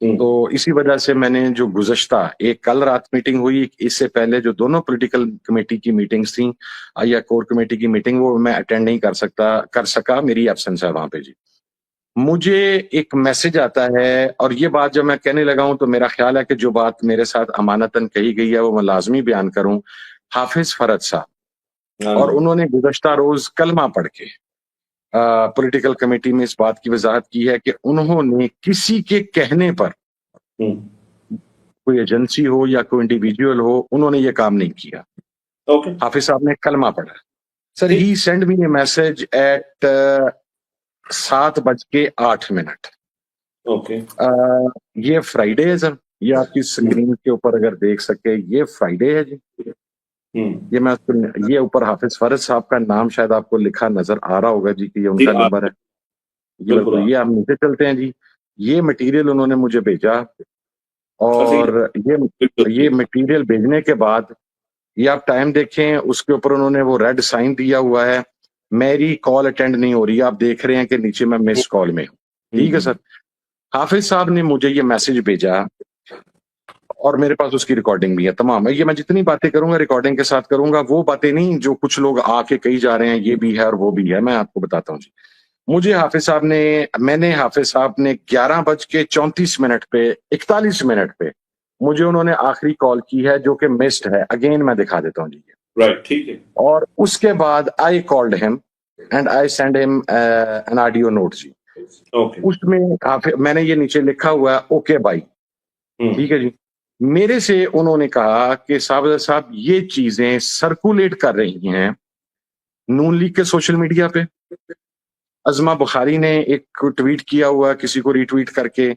تو اسی وجہ سے میں نے جو گزشتہ ایک کل رات میٹنگ ہوئی، اس سے پہلے جو دونوں پولیٹیکل کمیٹی کی میٹنگز تھیں یا کور کمیٹی کی میٹنگ، وہ میں اٹینڈ نہیں کر سکا، میری ایبسنس ہے وہاں پہ جی۔ مجھے ایک میسج آتا ہے، اور یہ بات جب میں کہنے لگا ہوں تو میرا خیال ہے کہ جو بات میرے ساتھ امانتاً کہی گئی ہے وہ میں لازمی بیان کروں۔ حافظ فرد صاحب، اور انہوں نے گزشتہ روز کلمہ پڑھ کے پولیٹیکل کمیٹی میں اس بات کی وضاحت کی ہے کہ انہوں نے کسی کے کہنے پر، کوئی ایجنسی ہو یا کوئی انڈیویجول ہو، انہوں نے یہ کام نہیں کیا۔ حافظ صاحب نے کلمہ پڑھا۔ Sir he send me a message at 7:08۔ یہ فرائیڈے ہے سر، یہ آپ کی اسکرین کے اوپر اگر دیکھ سکے، یہ فرائیڈے ہے جی۔ یہ اوپر حافظ فرد صاحب کا نام شاید آپ کو لکھا نظر آ رہا ہوگا جی، کہ یہ ان کا نمبر ہے۔ یہ آپ نیچے چلتے ہیں جی۔ یہ مٹیریل انہوں نے مجھے بھیجا، اور یہ مٹیریل بھیجنے کے بعد یہ آپ ٹائم دیکھیں، اس کے اوپر انہوں نے وہ ریڈ سائن دیا ہوا ہے، میری کال اٹینڈ نہیں ہو رہی ہے، آپ دیکھ رہے ہیں کہ نیچے میں مس کال میں ہوں۔ ٹھیک ہے سر، حافظ صاحب نے مجھے یہ میسج بھیجا، اور میرے پاس اس کی ریکارڈنگ بھی ہے تمام۔ یہ میں جتنی باتیں کروں گا ریکارڈنگ کے ساتھ کروں گا، وہ باتیں نہیں جو کچھ لوگ آ کے کہی جا رہے ہیں یہ بھی ہے اور وہ بھی ہے، میں آپ کو بتاتا ہوں جی۔ مجھے میں نے حافظ صاحب نے 11:34 پہ 41 پہ مجھے انہوں نے آخری کال کی ہے، جو کہ مسڈ ہے۔ اگین میں دکھا دیتا ہوں جی، ٹھیک ہے۔ اور اس کے بعد آئی کالڈ ہم اینڈ آئی سینڈ ہم این آڈیو نوٹ جی۔ اس میں نے یہ نیچے لکھا ہوا ہے، اوکے بائی، ٹھیک ہے جی۔ میرے سے انہوں نے کہا کہ صاحب یہ چیزیں سرکولیٹ کر رہی ہیں نون لیگ کے سوشل میڈیا پہ۔ عظمہ بخاری نے ایک ٹویٹ کیا ہوا کسی کو ری ٹویٹ کر کے،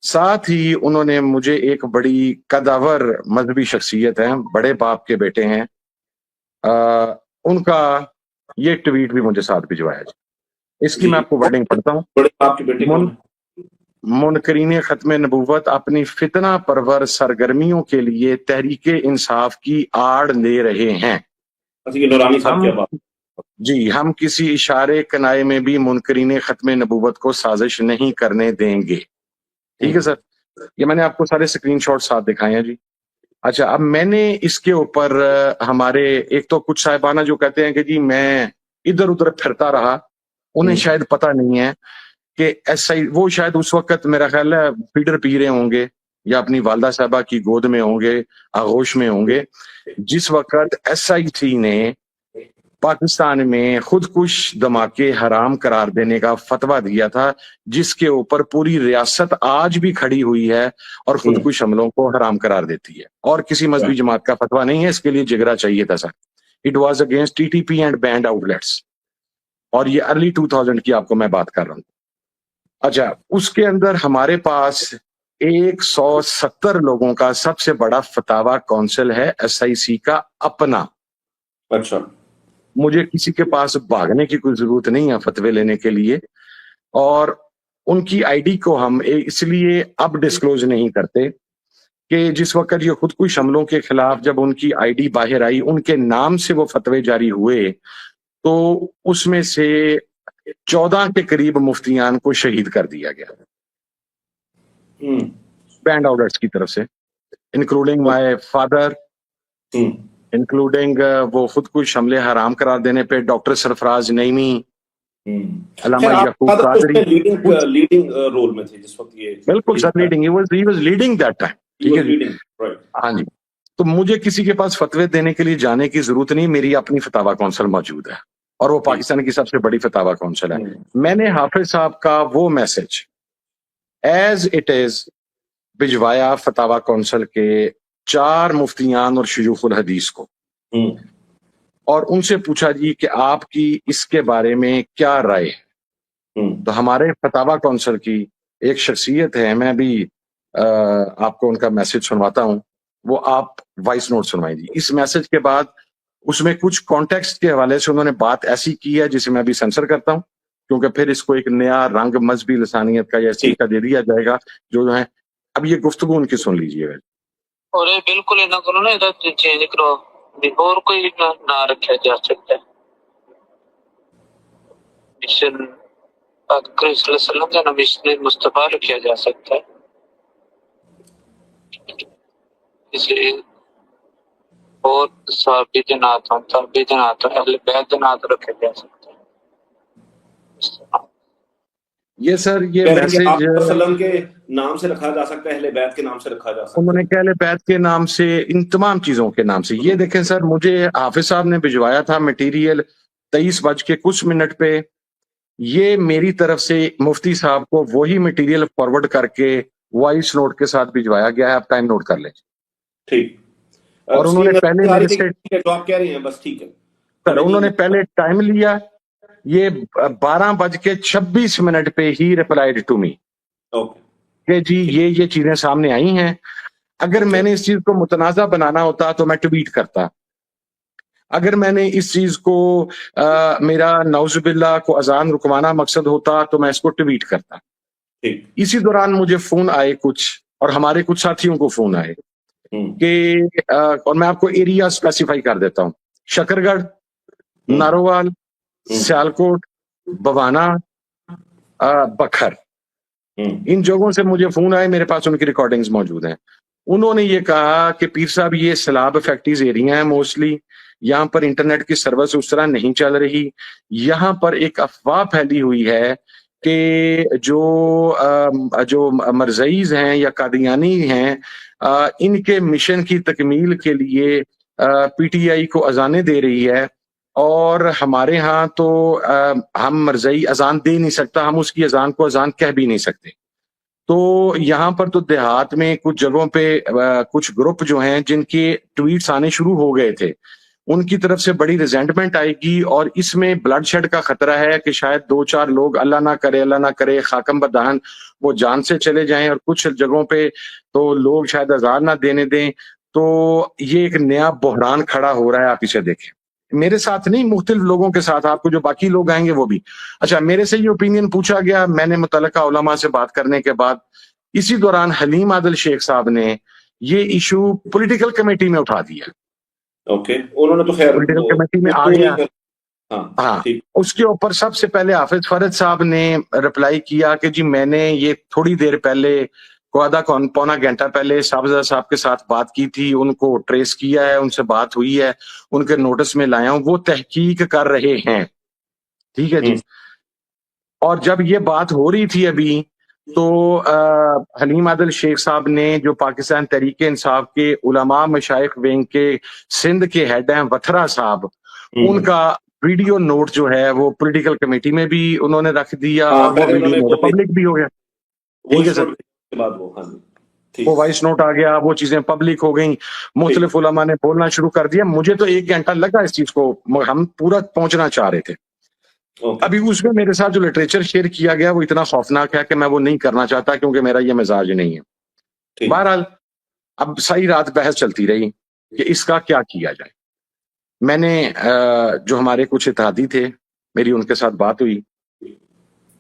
ساتھ ہی انہوں نے مجھے ایک بڑی قداور مذہبی شخصیت ہے، بڑے باپ کے بیٹے ہیں، ان کا یہ ٹویٹ بھی مجھے ساتھ بھجوایا جی۔ اس کی میں آپ کو ورڈنگ پڑھتا ہوں۔ بڑے باپ کے بیٹے کون ہیں؟ منکرین ختم نبوت اپنی فتنہ پرور سرگرمیوں کے لیے تحریک انصاف کی آڑ لے رہے ہیں۔ یہ نورانی صاحب کیا بات جی، ہم کسی اشارے کنائے میں بھی منکرین ختم نبوت کو سازش نہیں کرنے دیں گے۔ ٹھیک ہے سر، یہ میں نے آپ کو سارے سکرین شاٹ ساتھ دکھائے ہیں جی۔ اچھا، اب میں نے اس کے اوپر ہمارے ایک تو کچھ صاحبانہ جو کہتے ہیں کہ جی میں ادھر ادھر پھرتا رہا، انہیں شاید پتہ نہیں ہے کہ ایسا ہی وہ شاید اس وقت میرا خیال ہے فیڈر پی رہے ہوں گے یا اپنی والدہ صاحبہ کی گود میں ہوں گے، آغوش میں ہوں گے، جس وقت SIT نے پاکستان میں خودکش دھماکے حرام قرار دینے کا فتویٰ دیا تھا، جس کے اوپر پوری ریاست آج بھی کھڑی ہوئی ہے اور خودکش حملوں کو حرام قرار دیتی ہے، اور کسی مذہبی جماعت کا فتویٰ نہیں ہے، اس کے لیے جگرا چاہیے تھا sir. It was against TTP and banned outlets, اور یہ ارلی 2000 کی آپ کو میں بات کر رہا ہوں۔ اچھا، اس کے اندر ہمارے پاس 170 لوگوں کا سب سے بڑا فتاوی کونسل ہے SIC کا اپنا۔ اچھا، مجھے کسی کے پاس بھاگنے کی کوئی ضرورت نہیں ہے فتوے لینے کے لیے، اور ان کی ID کو ہم اس لیے اب ڈسکلوز نہیں کرتے کہ جس وقت یہ خودکش حملوں کے خلاف جب ان کی ID باہر آئی، ان کے نام سے وہ فتوے جاری ہوئے، تو اس میں سے 14 کے قریب مفتیان کو شہید کر دیا گیا بینڈ آؤٹرز کی طرف سے، انکلوڈنگ مائی فادر، انکلوڈنگ وہ خودکش حملے حرام قرار دینے پہ ڈاکٹر سرفراز نعیمی، علامہ یعقوب قادری لیڈنگ رول میں تھے جس وقت یہ۔ بالکل sir, leading, he was leading that time. ٹھیک ہے جی، ہاں جی۔ تو مجھے کسی کے پاس فتوے دینے کے لیے جانے کی ضرورت نہیں، میری اپنی فتاوی کونسل موجود ہے، اور وہ پاکستان کی سب سے بڑی فتاوی کونسل ہے۔ میں نے حافظ صاحب کا وہ میسج ایز اٹ از بھجوایا فتاوی کونسل کے 4 مفتیان اور شیوخ الحدیث کو، اور ان سے پوچھا جی کہ آپ کی اس کے بارے میں کیا رائے ہے۔ تو ہمارے فتاوی کونسل کی ایک شخصیت ہے، میں بھی آپ کو ان کا میسج سنواتا ہوں، وہ آپ وائس نوٹ سنوائیں جی۔ اس میسج کے بعد اس میں کچھ کانٹیکسٹ کے حوالے سے انہوں نے بات ایسی کی ہے جسے میں بھی سینسر کرتا ہوں، کیونکہ پھر اس کو ایک نیا رنگ مذہبی لسانیت کا یا اسی کا دے دیا جائے گا جو ہے۔ اب یہ گفتگو ان کی سن لیجیے گا۔ اور بالکل نہ کرو نا، ادھر چینج کرو، اور کوئی نہ رکھا جا سکتا ہے۔ مشن پاک صلی اللہ علیہ وسلم کا نام مصطفیٰ رکھا جا سکتا ہے۔ کسی اور صحابی جناتوں تابعی جناتوں اہل بیت جنات رکھے جا سکتے ہیں اس طرح۔ یہ سر یہ کہہ رہے ہیں کہ آپ میسج وسلم کے نام سے رکھا جا سکتا ہے، اہل بیت کے نام سے رکھا جا سکتا انہوں نے اہل بیت کے نام سے، ان تمام چیزوں کے نام سے۔ یہ دیکھیں سر، مجھے حافظ صاحب نے بھجوایا تھا مٹیریل 23:00 پہ، یہ میری طرف سے مفتی صاحب کو وہی مٹیریل فارورڈ کر کے وائس نوٹ کے ساتھ بھجوایا گیا ہے، آپ ٹائم نوٹ کر لیں۔ ٹھیک، اور انہوں نے پہلے میرے سے جو آپ کہہ رہے ہیں بس ٹھیک ہے سر، انہوں نے پہلے ٹائم لیا، یہ 12:26 پہ ہی ریپلائیڈ ٹو می اوکے کہ جی یہ چیزیں سامنے آئی ہیں۔ اگر میں نے اس چیز کو متنازع بنانا ہوتا تو میں ٹویٹ کرتا، اگر میں نے اس چیز کو میرا نعوذ باللہ کو اذان رکوانا مقصد ہوتا تو میں اس کو ٹویٹ کرتا۔ ٹھیک، اسی دوران مجھے فون آئے کچھ، اور ہمارے کچھ ساتھیوں کو فون آئے کہ اور میں آپ کو ایریا اسپیسیفائی کر دیتا ہوں، شکرگڑھ، نارووال، سیالکوٹ، بوانا، بکھر، ان جگہوں سے مجھے فون آئے، میرے پاس ان کی ریکارڈنگز موجود ہیں۔ انہوں نے یہ کہا کہ پیر صاحب یہ سیلاب افیکٹیز ایریا ہیں موسٹلی، یہاں پر انٹرنیٹ کی سروس اس طرح نہیں چل رہی، یہاں پر ایک افواہ پھیلی ہوئی ہے کہ جو مرزئیز ہیں یا قادیانی ہیں، ان کے مشن کی تکمیل کے لیے پی ٹی آئی کو اذانیں دے رہی ہے، اور ہمارے ہاں تو ہم مرزئی اذان دے نہیں سکتا، ہم اس کی اذان کو اذان کہہ بھی نہیں سکتے۔ تو یہاں پر تو دیہات میں کچھ جگہوں پہ کچھ گروپ جو ہیں جن کے ٹویٹس آنے شروع ہو گئے تھے، ان کی طرف سے بڑی ریزنٹمنٹ آئے گی، اور اس میں بلڈ شیڈ کا خطرہ ہے کہ شاید 2-4 لوگ اللہ نہ کرے خاکم بدہن وہ جان سے چلے جائیں، اور کچھ جگہوں پہ تو لوگ شاید اذان نہ دینے دیں۔ تو یہ ایک نیا بحران کھڑا ہو رہا ہے، آپ اسے دیکھیں، میرے ساتھ نہیں، مختلف لوگوں کے ساتھ، آپ کو جو باقی لوگ آئیں گے وہ بھی۔ اچھا، میرے سے یہ اوپینین پوچھا گیا، میں نے متعلقہ علماء سے بات کرنے کے بعد اسی دوران حلیم عادل شیخ صاحب نے یہ ایشو پولیٹیکل کمیٹی میں اٹھا دیا۔ اوکے، انہوں نے تو خیر پولیٹیکل کمیٹی میں آ گیا، ہاں، ٹھیک، اس کے اوپر سب سے پہلے حافظ فرد صاحب نے رپلائی کیا کہ جی میں نے یہ تھوڑی دیر پہلے پونا گھنٹہ پہلے صاحبزادہ صاحب کے ساتھ بات کی تھی، ان کو ٹریس کیا ہے، ان سے بات ہوئی ہے، ان کے نوٹس میں لایا ہوں، وہ تحقیق کر رہے ہیں۔ ٹھیک ہے جی۔ اور جب یہ بات ہو رہی تھی ابھی، تو حلیم عادل شیخ صاحب نے، جو پاکستان تحریک انصاف کے علماء مشائخ ونگ کے سندھ کے ہیڈ ہیں وتھرا صاحب، ان کا ویڈیو نوٹ جو ہے وہ پولیٹیکل کمیٹی میں بھی انہوں نے رکھ دیا، اور وہ ویڈیو نوٹ پبلک بھی ہو گیا۔ ٹھیک ہے سر، وہ وائس نوٹ آ گیا، وہ چیزیں پبلک ہو گئیں، مختلف علماء نے بولنا شروع کر دیا۔ مجھے تو 1 گھنٹہ لگا اس چیز کو، ہم پورا پہنچنا چاہ رہے تھے۔ ابھی اس میں میرے ساتھ جو لٹریچر شیئر کیا گیا وہ اتنا خوفناک ہے کہ میں وہ نہیں کرنا چاہتا، کیونکہ میرا یہ مزاج نہیں ہے۔ بہرحال اب ساری رات بحث چلتی رہی کہ اس کا کیا کیا جائے۔ میں نے جو ہمارے کچھ اتحادی تھے، میری ان کے ساتھ بات ہوئی۔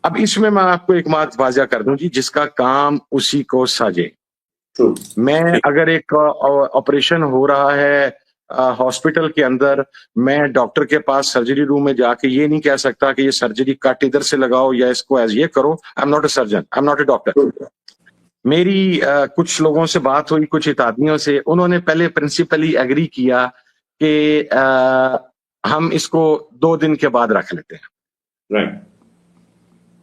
اب اس میں آپ کو ایک بات واضح کر دوں جی، جس کا کام اسی کو ساجے۔ میں اگر ایک آپریشن ہو رہا ہے ہاسپٹل کے اندر، میں ڈاکٹر کے پاس سرجری روم میں جا کے یہ نہیں کہہ سکتا کہ یہ سرجری کٹ ادھر سے لگاؤ یا اس کو یہ کرو۔ آئی am not a surgeon, I am not a doctor. میری کچھ لوگوں سے بات ہوئی، کچھ اتحادیوں سے، انہوں نے پہلے پرنسپلی ایگری کیا کہ ہم اس کو 2 دن کے بعد رکھ لیتے ہیں۔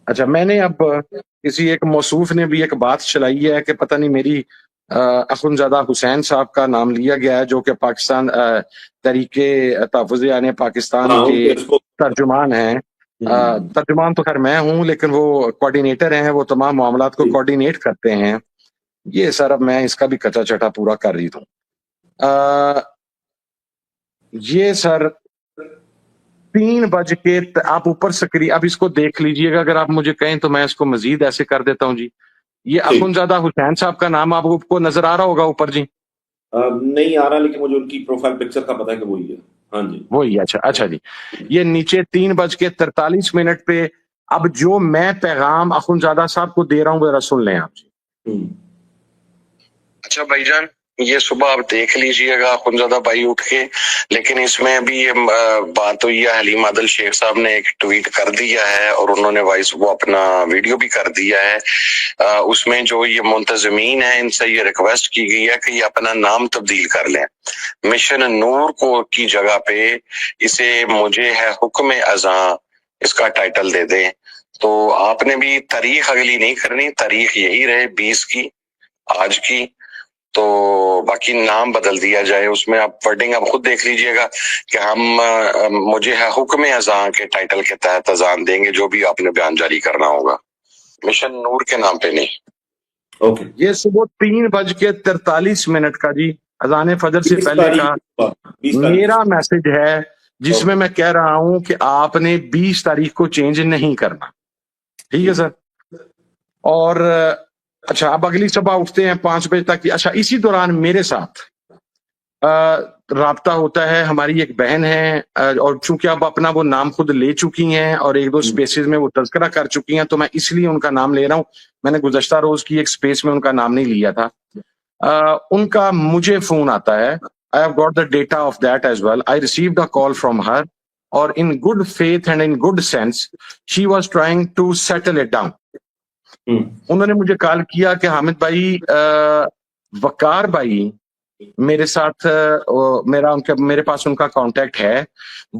اچھا، میں نے اب کسی ایک موصوف نے بھی ایک بات چلائی ہے کہ پتہ نہیں میری اخنزادہ حسین صاحب کا نام لیا گیا ہے، جو کہ پاکستان تحریک تحفظ یعنی پاکستان کے ترجمان ہیں۔ ترجمان تو خیر میں ہوں، لیکن وہ کوارڈینیٹر ہیں، وہ تمام معاملات کو کوارڈینیٹ کرتے ہیں۔ یہ سر اب میں اس کا بھی کچا چٹا پورا کر رہی ہوں۔ یہ سر 3 بج کے آپ اوپر سکری، اب اس کو دیکھ لیجئے گا، اگر آپ مجھے کہیں تو میں اس کو مزید ایسے کر دیتا ہوں جی۔ یہ اخنزادہ حسین صاحب کا نام آپ کو نظر آ رہا ہوگا اوپر جی؟ نہیں آ رہا، لیکن مجھے ان کی پروفائل پکچر کا پتہ ہے کہ وہی ہے۔ ہاں جی وہی۔ اچھا جی، یہ نیچے 3:43 پہ اب جو میں پیغام اخنزادہ صاحب کو دے رہا ہوں ذرا سن لیں آپ جی۔ اچھا بھائی جان، یہ صبح آپ دیکھ لیجئے گا خنزادہ بھائی اٹھ کے، لیکن اس میں ابھی یہ بات ہوئی ہے، حلیم عادل شیخ صاحب نے ایک ٹویٹ کر دیا ہے اور انہوں نے وائس وہ اپنا ویڈیو بھی کر دیا ہے، اس میں جو یہ منتظمین ہیں ان سے یہ ریکویسٹ کی گئی ہے کہ یہ اپنا نام تبدیل کر لیں، مشن نور کو کی جگہ پہ اسے مجھے ہے حکم اذاں اس کا ٹائٹل دے دیں۔ تو آپ نے بھی تاریخ اگلی نہیں کرنی، تاریخ یہی رہے 20 کی آج کی، تو باقی نام بدل دیا جائے، اس میں آپ ورڈنگ آپ خود دیکھ لیجئے گا کہ ہم مجھے ہے حکم اذاں کے ٹائٹل کے تحت اذان دیں گے، جو بھی آپ نے بیان جاری کرنا ہوگا، مشن نور کے نام پہ نہیں۔ اوکے، یہ صبح 3:43 کا جی اذان فجر سے 20 پہلے کا تاریخ میرا میسج ہے، جس میں کہہ رہا ہوں کہ آپ نے 20 تاریخ کو چینج نہیں کرنا، ٹھیک ہے سر؟ اور اچھا اب اگلی صبح اٹھتے ہیں 5 بجے تک، اچھا اسی دوران میرے ساتھ رابطہ ہوتا ہے، ہماری ایک بہن ہے، اور چونکہ اب اپنا وہ نام خود لے چکی ہیں اور 1-2 سپیسز میں وہ تذکرہ کر چکی ہیں، تو میں اس لیے ان کا نام لے رہا ہوں، میں نے گزشتہ روز کی ایک سپیس میں ان کا نام نہیں لیا تھا۔ ان کا مجھے فون آتا ہے، I have got the data of that as well. I received a call from her, اور in good faith and in good sense she was trying to settle it down. انہوں نے مجھے کال کیا کہ حامد بھائی، وقار بھائی میرے ساتھ، میرے پاس ان کا کانٹیکٹ ہے،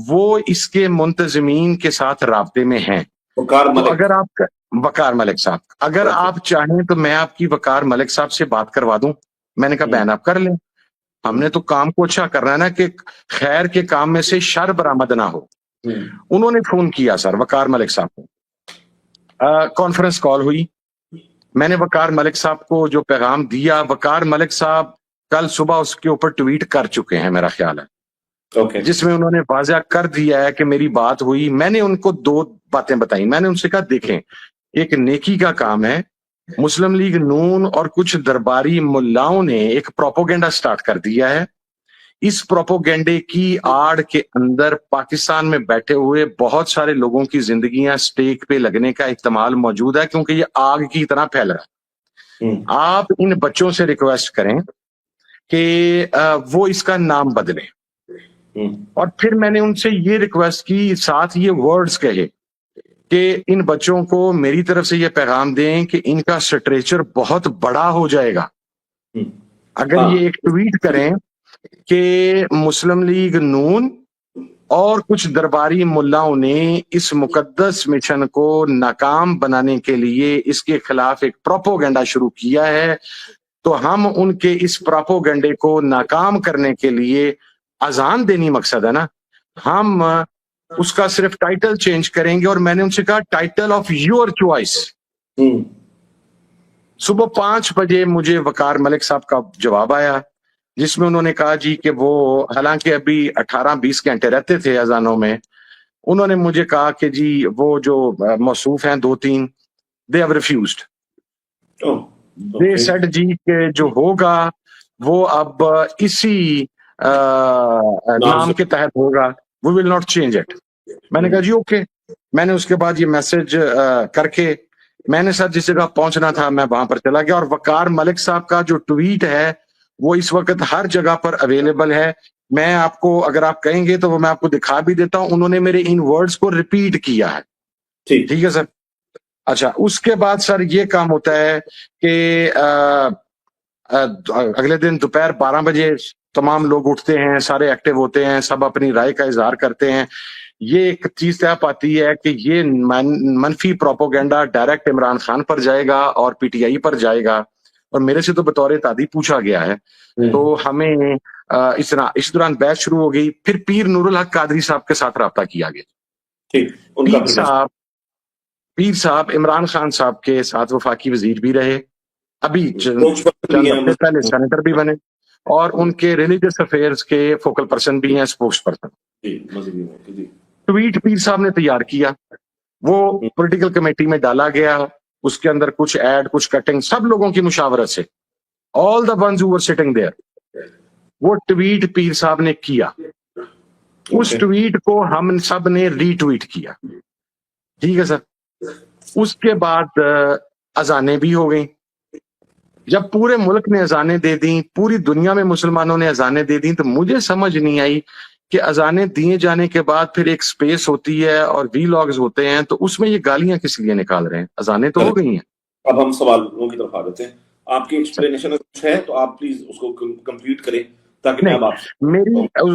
وہ اس کے منتظمین کے ساتھ رابطے میں ہیں، تو اگر آپ وقار ملک صاحب اگر آپ چاہیں تو میں آپ کی وقار ملک صاحب سے بات کروا دوں۔ میں نے کہا بہن آپ کر لیں، ہم نے تو کام کو اچھا کرنا ہے نا، کہ خیر کے کام میں سے شر برآمد نہ ہو۔ انہوں نے فون کیا سر وقار ملک صاحب کو، کانفرنس کال ہوئی، میں نے وقار ملک صاحب کو جو پیغام دیا، وقار ملک صاحب کل صبح اس کے اوپر ٹویٹ کر چکے ہیں میرا خیال ہے، جس میں انہوں نے واضح کر دیا ہے کہ میری بات ہوئی۔ میں نے ان کو 2 باتیں بتائیں، میں نے ان سے کہا دیکھیں ایک نیکی کا کام ہے، مسلم لیگ نون اور کچھ درباری ملاؤں نے ایک پروپوگنڈا سٹارٹ کر دیا ہے، اس پروپوگنڈے کی آڑ کے اندر پاکستان میں بیٹھے ہوئے بہت سارے لوگوں کی زندگیاں سٹیک پہ لگنے کا احتمال موجود ہے، کیونکہ یہ آگ کی طرح پھیل رہا ہے۔ آپ ان بچوں سے ریکویسٹ کریں کہ وہ اس کا نام بدلیں، اور پھر میں نے ان سے یہ ریکویسٹ کی، ساتھ یہ ورڈز کہے کہ ان بچوں کو میری طرف سے یہ پیغام دیں کہ ان کا سٹریچر بہت بڑا ہو جائے گا اگر یہ ایک ٹویٹ کریں کہ مسلم لیگ نون اور کچھ درباری ملاؤں نے اس مقدس مشن کو ناکام بنانے کے لیے اس کے خلاف ایک پروپوگنڈا شروع کیا ہے، تو ہم ان کے اس پروپوگنڈے کو ناکام کرنے کے لیے اذان دینی مقصد ہے نا، ہم اس کا صرف ٹائٹل چینج کریں گے۔ اور میں نے ان سے کہا ٹائٹل آف یور چوائس۔ صبح 5 بجے مجھے وقار ملک صاحب کا جواب آیا، جس میں انہوں نے کہا جی کہ وہ حالانکہ ابھی 18-20 گھنٹے رہتے تھے اذانوں میں، انہوں نے مجھے کہا کہ جی وہ جو موصوف ہیں 2-3 they have refused. They said جی کہ جو ہوگا وہ اب اسی نام کے تحت ہوگا، we will not change it. میں نے کہا جی اوکے۔ میں نے اس کے بعد یہ میسج کر کے میں نے سر جس جگہ پہنچنا تھا میں وہاں پر چلا گیا، اور وقار ملک صاحب کا جو ٹویٹ ہے وہ اس وقت ہر جگہ پر اویلیبل ہے، میں آپ کو اگر آپ کہیں گے تو وہ میں آپ کو دکھا بھی دیتا ہوں، انہوں نے میرے ان ورڈز کو ریپیٹ کیا ہے، ٹھیک ہے سر۔ اچھا اس کے بعد سر یہ کام ہوتا ہے کہ اگلے دن دوپہر 12 بجے تمام لوگ اٹھتے ہیں، سارے ایکٹیو ہوتے ہیں، سب اپنی رائے کا اظہار کرتے ہیں۔ یہ ایک چیز طے پاتی ہے کہ یہ منفی پروپوگنڈا ڈائریکٹ عمران خان پر جائے گا اور پی ٹی آئی پر جائے گا، اور میرے سے تو بطور تعدی پوچھا گیا ہے، تو ہمیں اس دوران بحث شروع ہو گئی۔ پھر پیر نور الحق قادری صاحب کے ساتھ رابطہ کیا گیا۔ پیر صاحب عمران خان صاحب کے ساتھ وفاقی وزیر بھی رہے، ابھی چند ہفتے پہلے سینیٹر بھی بنے، اور ان کے ریلیجس افیئرز کے فوکل پرسن بھی ہیں، اسپوکس پرسن۔ ٹویٹ پیر صاحب نے تیار کیا، وہ پولیٹیکل کمیٹی میں ڈالا گیا، اس کے اندر کچھ ایڈ کچھ کٹنگ سب لوگوں کی مشاورت سے، all the ones who were sitting there، وہ ٹویٹ پیر صاحب نے کیا، اس ٹویٹ کو ہم سب نے ری ٹویٹ کیا، ٹھیک ہے سر۔ اس کے بعد اذانیں بھی ہو گئیں، جب پورے ملک نے اذانیں دے دیں، پوری دنیا میں مسلمانوں نے اذانیں دے دیں، تو مجھے سمجھ نہیں آئی کہ اذانیں دیے جانے کے بعد پھر ایک سپیس ہوتی ہے اور وی لاگز ہوتے ہیں، تو اس میں یہ گالیاں کس لیے نکال رہے ہیں؟ اذانیں تو ہو گئی ہیں۔ اب ہم سوالوں کی طرف آ جاتے ہیں۔ آپ کی ایکسپلینیشن کچھ ہے تو آپ پلیز اس کو کمپلیٹ کریں تاکہ میں اب آپ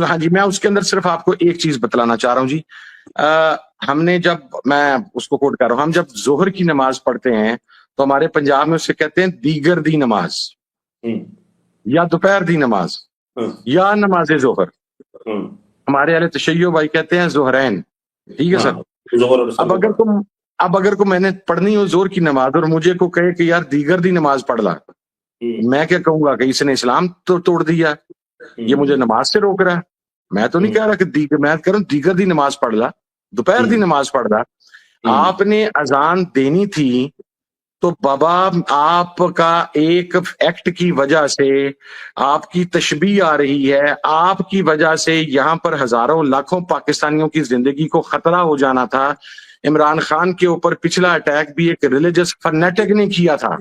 ہاں جی، میں اس کے اندر صرف آپ کو ایک چیز بتلانا چاہ رہا ہوں جی۔ ہم نے میں اس کو کوٹ کر رہا ہوں، ہم جب ظہر کی نماز پڑھتے ہیں تو ہمارے پنجاب میں اسے کہتے ہیں دیگر دی نماز، یا دوپہر دی نماز، یا نماز ظہر۔ ہمارے اہل تشیع بھائی کہتے ہیں ظہرین، ٹھیک ہے سر۔ اب اگر کو میں نے پڑھنی ہو زور کی نماز اور مجھے کو کہے کہ یار دیگر دی نماز پڑھ لا، میں کیا کہوں گا کہ اس نے اسلام تو توڑ دیا، یہ مجھے نماز سے روک رہا ہے۔ میں تو نہیں کہہ رہا کہ میں کہہ رہا ہوں دیگر دی نماز پڑھ لا، دوپہر دی نماز پڑھ لا۔ آپ نے اذان دینی تھی تو بابا آپ کا ایک ایکٹ کی وجہ سے آپ کی تشبیہ آ رہی ہے، آپ کی وجہ سے یہاں پر ہزاروں لاکھوں پاکستانیوں کی زندگی کو خطرہ ہو جانا تھا۔ عمران خان کے اوپر پچھلا اٹیک بھی ایک ریلیجس فنیٹک نے کیا تھا،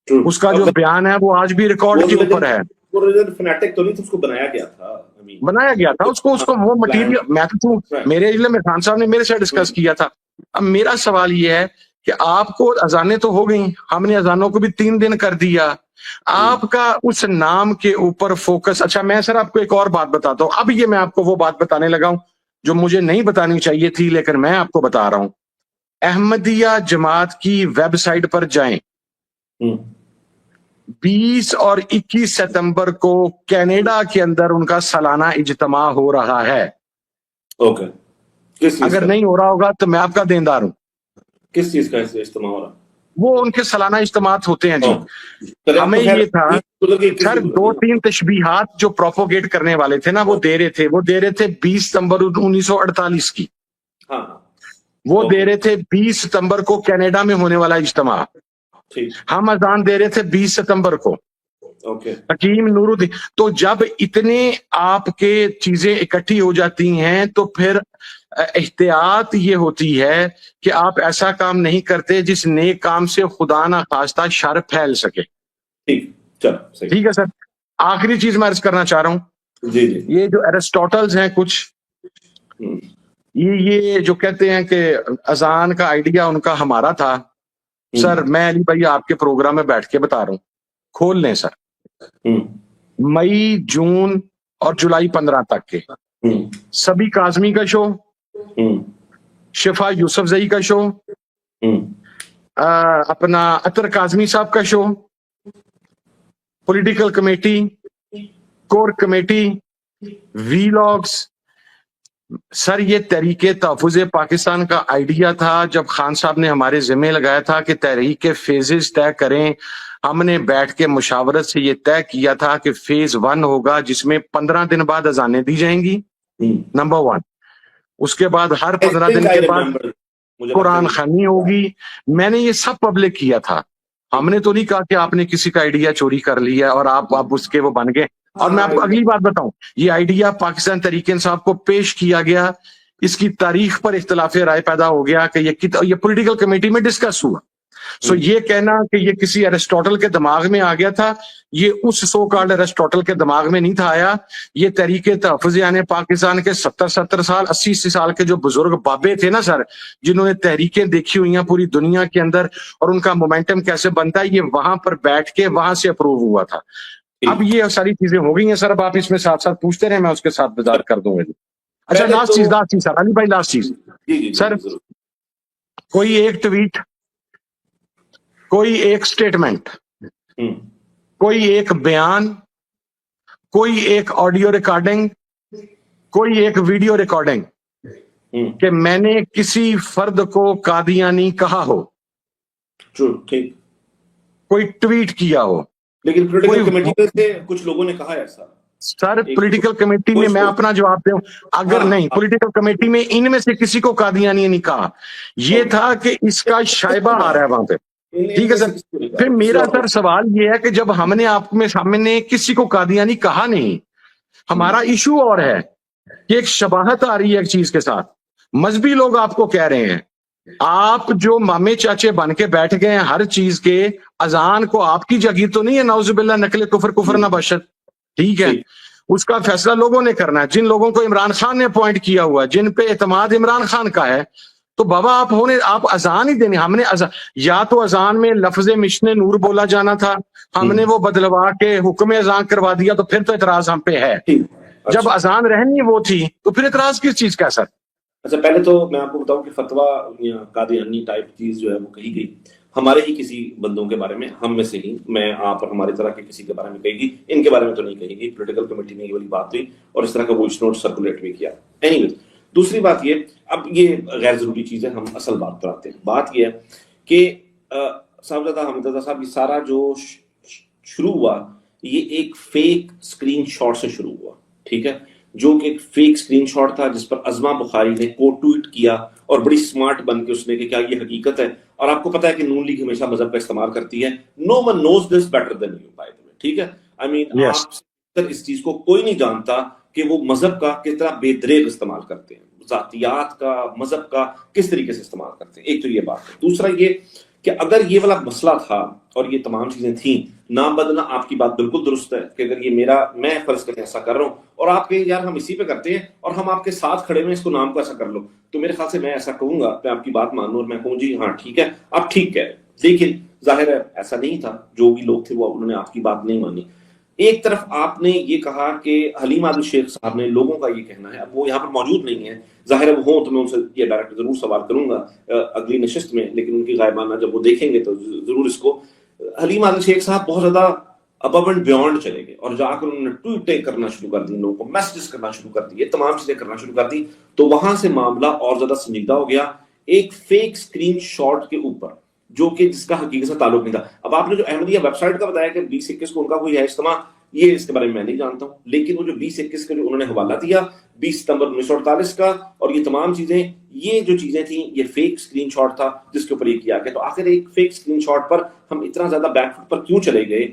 اس کا جو بیان ہے وہ آج بھی ریکارڈ کے اوپر ہے۔ فنیٹک تو نہیں تھا، اس کو بنایا گیا تھا، اس کو وہ مٹیریل میں تو میرے علم میں خان صاحب نے میرے سے ڈسکس کیا تھا۔ اب میرا سوال یہ ہے کہ آپ کو اذانیں تو ہو گئیں، ہم نے اذانوں کو بھی 3 دن کر دیا، آپ کا اس نام کے اوپر فوکس۔ اچھا میں سر آپ کو ایک اور بات بتاتا ہوں، اب یہ میں آپ کو وہ بات بتانے لگا ہوں جو مجھے نہیں بتانی چاہیے تھی، لیکن میں آپ کو بتا رہا ہوں۔ احمدیہ جماعت کی ویب سائٹ پر جائیں، 20 اور 21 ستمبر کو کینیڈا کے اندر ان کا سالانہ اجتماع ہو رہا ہے۔ اگر نہیں ہو رہا ہوگا تو میں آپ کا دیندار ہوں۔ کس چیز کا اجتماع ہو رہا؟ وہ ان کے سالانہ اجتماعات ہوتے ہیں جی۔ ہمیں یہ تھا سر 2-3 تشبیہات جو پروپوگیٹ کرنے والے تھے نا وہ دے رہے تھے 20 ستمبر 1948 کی، وہ دے رہے تھے 20 ستمبر کو کینیڈا میں ہونے والا اجتماع، ہم اذان دے رہے تھے 20 ستمبر کو، حکیم نور الدین۔ تو جب اتنے آپ کے چیزیں اکٹھی ہو جاتی ہیں تو پھر احتیاط یہ ہوتی ہے کہ آپ ایسا کام نہیں کرتے جس نیک کام سے خدا نہ خواستہ شر پھیل سکے۔ ٹھیک ہے سر، آخری چیز میں عرض کرنا چاہ رہا ہوں، یہ جو ایرسٹوٹلز ہیں کچھ، یہ جو کہتے ہیں کہ اذان کا آئیڈیا ان کا ہمارا تھا، سر میں علی بھائی آپ کے پروگرام میں بیٹھ کے بتا رہا ہوں، کھول لیں سر، مئی، جون اور جولائی 15 تک کے سبی کاظمی کا شو، شفا یوسف زئی کا شو، اپنا عطر کاظمی صاحب کا شو، پولیٹیکل کمیٹی، کور کمیٹی، وی لاگز۔ سر یہ تحریک تحفظ پاکستان کا آئیڈیا تھا جب خان صاحب نے ہمارے ذمہ لگایا تھا کہ تحریک کے فیزز طے کریں، ہم نے بیٹھ کے مشاورت سے یہ طے کیا تھا کہ فیز 1 ہوگا جس میں 15 دن بعد اذانیں دی جائیں گی، نمبر 1۔ اس کے بعد ہر 15 دن کے بعد قرآن خوانی ہوگی۔ میں نے یہ سب پبلک کیا تھا، ہم نے تو نہیں کہا کہ آپ نے کسی کا آئیڈیا چوری کر لیا اور آپ اس کے وہ بن گئے۔ اور میں آپ کو اگلی بات بتاؤں، یہ آئیڈیا پاکستان تحریک انصاف کو پیش کیا گیا، اس کی تاریخ پر اختلاف رائے پیدا ہو گیا کہ یہ پولیٹیکل کمیٹی میں ڈسکس ہوا۔ سو یہ کہنا کہ یہ کسی ایرسٹوٹل کے دماغ میں آ گیا تھا، یہ اس سو کالڈ ایرسٹوٹل کے دماغ میں نہیں تھا آیا، یہ تحریک تحفظ یعنی پاکستان کے 70 سال 80 سال کے جو بزرگ بابے تھے نا سر، جنہوں نے تحریکیں دیکھی ہوئی ہیں پوری دنیا کے اندر اور ان کا مومنٹم کیسے بنتا ہے، یہ وہاں پر بیٹھ کے وہاں سے اپروو ہوا تھا۔ اب یہ ساری چیزیں ہو گئی ہیں سر، اب آپ اس میں ساتھ ساتھ پوچھتے رہے، میں اس کے ساتھ وضاحت کر دوں گا جی۔ اچھا لاسٹ چیز سر، علی بھائی لاسٹ چیز سر، کوئی ایک ٹویٹ، کوئی ایک سٹیٹمنٹ، کوئی ایک بیان، کوئی ایک آڈیو ریکارڈنگ، کوئی ایک ویڈیو ریکارڈنگ کہ میں نے کسی فرد کو قادیانی کہا ہو، کوئی ٹویٹ کیا ہو، لیکن پولیٹیکل کمیٹی میں سے کچھ لوگوں نے کہا ایسا سر، پولیٹیکل کمیٹی میں میں اپنا جواب دوں، اگر نہیں پولیٹیکل کمیٹی میں ان میں سے کسی کو قادیانی نہیں کہا، یہ تھا کہ اس کا شائبہ آ رہا ہے وہاں پہ، ٹھیک ہے سر۔ پھر میرا سر سوال یہ ہے کہ جب ہم نے آپ میں سامنے کسی کو قادیانی کہا نہیں، ہمارا ایشو اور ہے کہ ایک شباہت آ رہی ہے ایک چیز کے ساتھ، مذہبی لوگ آپ کو کہہ رہے ہیں آپ جو مامے چاچے بن کے بیٹھ گئے ہیں ہر چیز کے، اذان کو آپ کی جگیر تو نہیں ہے، نعوذ باللہ نقل کفر نہ بشر، ٹھیک ہے، اس کا فیصلہ لوگوں نے کرنا ہے، جن لوگوں کو عمران خان نے اپوائنٹ کیا ہوا ہے، جن پہ اعتماد عمران خان کا ہے، تو بابا آپ اذان ہی دینے، ہم نے یا تو اذان میں لفظ مشن نور بولا جانا تھا، ہم نے وہ بدلوا کے حکم اذان کروا دیا، تو پھر تو اعتراض ہم پہ ہے، جب اذان رہنی وہ تھی تو پھر اعتراض کس چیز کا؟ سر اچھا، پہلے تو میں آپ کو بتاؤں کہ فتویٰ یا قادیانی ٹائپ چیز جو ہے وہ کہی گئی ہمارے ہی کسی بندوں کے بارے میں، ہم میں سے ہی، میں آپ اور ہماری طرح کے کسی کے بارے میں کہی گئی، ان کے بارے میں تو نہیں کہی گئی، پولیٹیکل کمیٹی میں یہ والی بات ہوئی اور اس طرح کا وائس نوٹ سرکولیٹ بھی کیا۔ اینی ویز، دوسری بات یہ، اب یہ غیر ضروری چیز ہے، ہم اصل بات پر آتے ہیں۔ بات یہ ہے کہ صاحبزادہ حمید رضا صاحب، یہ سارا جو شروع ہوا یہ ایک فیک اسکرین شاٹ سے شروع ہوا، ٹھیک ہے، جو کہ ایک فیک اسکرین شاٹ تھا جس پر عظمہ بخاری نے کو ٹویٹ کیا اور بڑی سمارٹ بن کے اس نے کہ کیا یہ حقیقت ہے، اور آپ کو پتا ہے کہ نون لیگ ہمیشہ مذہب کا استعمال کرتی ہے، no one knows this better than you by the way, ٹھیک ہے، آئی مین آپ اس چیز کو کوئی نہیں جانتا کہ وہ مذہب کا کس طرح بے دریغ استعمال کرتے ہیں، ذاتیات کا، مذہب کا کس طریقے سے استعمال کرتے ہیں، ایک تو یہ بات ہے۔ دوسرا یہ کہ اگر یہ والا مسئلہ تھا اور یہ تمام چیزیں تھیں، نام بدلنا، آپ کی بات بالکل درست ہے کہ اگر یہ میں فرض کریں ایسا کر رہا ہوں اور آپ کہیں یار ہم اسی پہ کرتے ہیں اور ہم آپ کے ساتھ کھڑے ہوئے اس کو نام کو ایسا کر لو، تو میرے خیال سے میں ایسا کہوں گا، میں آپ کی بات مان لوں اور میں کہوں جی ہاں ٹھیک ہے، آپ ٹھیک کہہ رہے ہیں، لیکن ظاہر ہے ایسا نہیں تھا، جو بھی لوگ تھے وہ انہوں نے آپ کی بات نہیں مانی۔ ایک طرف آپ نے یہ کہا کہ حلیم عادل شیخ صاحب نے، لوگوں کا یہ کہنا ہے، اب وہ یہاں پر موجود نہیں ہے، ظاہر ہے وہ ہوں تو میں ان سے یہ ڈائریکٹ ضرور سوال کروں گا اگلی نشست میں، لیکن ان کی غائبانہ جب وہ دیکھیں گے تو ضرور اس کو، حلیم عادل شیخ صاحب بہت زیادہ ابو اینڈ بیونڈ چلے گئے اور جا کر انہوں نے ٹویٹیں کرنا شروع کر دی، لوگوں کو میسیجز کرنا شروع کر دی، یہ تمام چیزیں کرنا شروع کر دی، تو وہاں سے معاملہ اور زیادہ سنجیدہ ہو گیا ایک فیک اسکرین شاٹ کے اوپر، جو کہ جس کا حقیقت سے تعلق نہیں تھا۔ اب آپ نے جو احمدیہ ویب سائٹ کا بتایا کہ 2021 کو ان کا کوئی ہے اجتماع، یہ اس کے بارے میں میں نہیں جانتا ہوں، لیکن وہ جو 2021 کا جو انہوں نے حوالہ دیا 20 ستمبر 1948 کا، اور یہ تمام چیزیں، یہ جو چیزیں تھیں یہ فیک اسکرین شاٹ تھا جس کے اوپر یہ کیا گیا۔ تو آخر ایک فیک اسکرین شاٹ پر ہم اتنا زیادہ بیک فٹ پر کیوں چلے گئے؟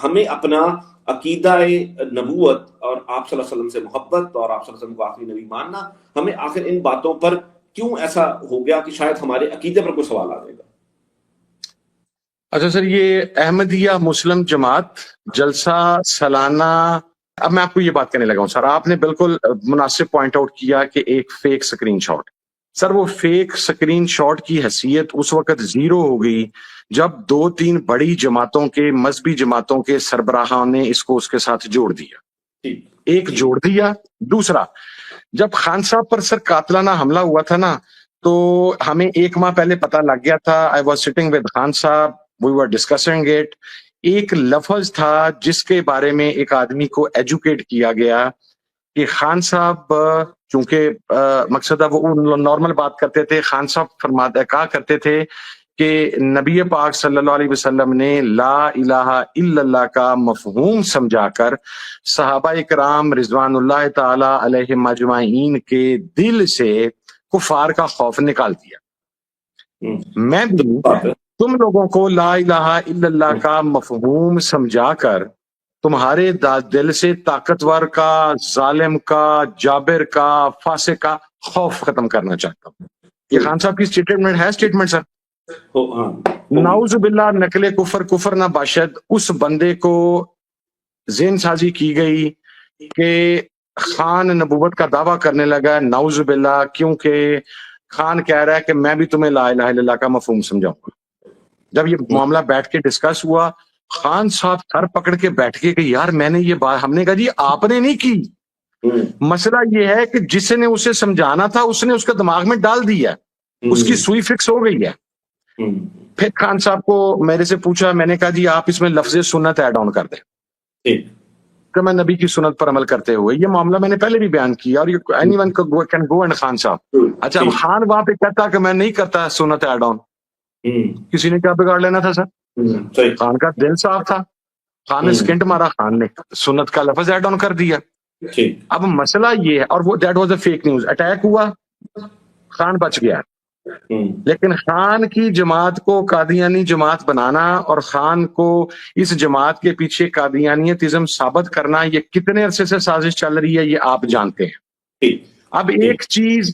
ہمیں اپنا عقیدہ نبوت اور آپ صلی اللہ علیہ وسلم سے محبت اور آپ صلی اللہ علیہ وسلم کو آخری نبی ماننا، ہمیں آخر ان باتوں پر کیوں ایسا ہو گیا کہ شاید ہمارے عقیدے پر کوئی سوال آ جائے گا؟ اچھا سر، یہ احمدیہ مسلم جماعت جلسہ سالانہ، اب میں آپ کو یہ بات کہنے لگا ہوں سر، آپ نے بالکل مناسب پوائنٹ آؤٹ کیا کہ ایک فیک سکرین شاٹ، سر وہ فیک سکرین شاٹ کی حیثیت اس وقت زیرو ہو گئی جب 2-3 بڑی جماعتوں کے، مذہبی جماعتوں کے سربراہوں نے اس کو اس کے ساتھ جوڑ دیا، ایک جوڑ دیا۔ دوسرا، جب خان صاحب پر سر قاتلانہ حملہ ہوا تھا نا، تو ہمیں 1 ماہ پہلے پتہ لگ گیا تھا، I was sitting with Khan صاحب, we were discussing it، ایک لفظ تھا جس کے بارے میں ایک آدمی کو ایجوکیٹ کیا گیا کہ خان صاحب، چونکہ مقصد ہے وہ نارمل بات کرتے تھے، خان صاحب کہا کرتے تھے کہ نبی پاک صلی اللہ علیہ وسلم نے لا الہ الا اللہ کا مفہوم سمجھا کر صحابہ کرام رضوان اللہ تعالی علیہم اجمعین کے دل سے کفار کا خوف نکال دیا۔ میں بھی تم لوگوں کو لا الہ الا اللہ کا مفہوم سمجھا کر تمہارے دل سے طاقتور کا، ظالم کا، جابر کا، فاسق کا خوف ختم کرنا چاہتا ہوں۔ یہ خان صاحب کی اسٹیٹمنٹ ہے، اسٹیٹمنٹ سر، نعوذ باللہ نقل کفر نہ باشد، اس بندے کو ذہن سازی کی گئی کہ خان نبوت کا دعویٰ کرنے لگا، نعوذ باللہ، کیونکہ خان کہہ رہا ہے کہ میں بھی تمہیں لا الہ الا اللہ کا مفہوم سمجھاؤں گا۔ جب یہ معاملہ بیٹھ کے ڈسکس ہوا، خان صاحب سر پکڑ کے بیٹھ کے کہ یار میں نے یہ بات، ہم نے کہا جی آپ نے نہیں کی، مسئلہ یہ ہے کہ جس نے اسے سمجھانا تھا اس نے اس کا دماغ میں ڈال دیا، اس کی سوئی فکس ہو گئی ہے۔ پھر خان صاحب کو میرے سے پوچھا، میں نے کہا جی آپ اس میں لفظ سنت ایڈ آن کر دیں کہ میں نبی کی سنت پر عمل کرتے ہوئے، یہ معاملہ میں نے پہلے بھی بیان کیا، اور any one can go and Khan صاحب، اچھا اب خان وہاں پہ کہتا کہ میں نہیں کرتا سنت ایڈ آن، کسی نے کیا بگاڑ لینا تھا سر؟ خان کا دل صاف تھا، خان نے سکنٹ مارا، خان نے سنت کا لفظ ایڈ آن کر دیا۔ اب مسئلہ یہ ہے، اور وہ that was a fake news, attack ہوا، خان بچ گیا، لیکن خان کی جماعت کو قادیانی جماعت بنانا اور خان کو اس جماعت کے پیچھے قادیانیتزم ثابت کرنا، یہ کتنے عرصے سے سازش چل رہی ہے یہ آپ جانتے ہیں۔ اب ایک چیز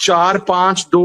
4 5 2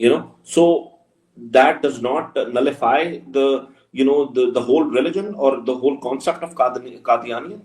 you know, so that does not nullify the whole religion or the whole concept of Qadianiyat?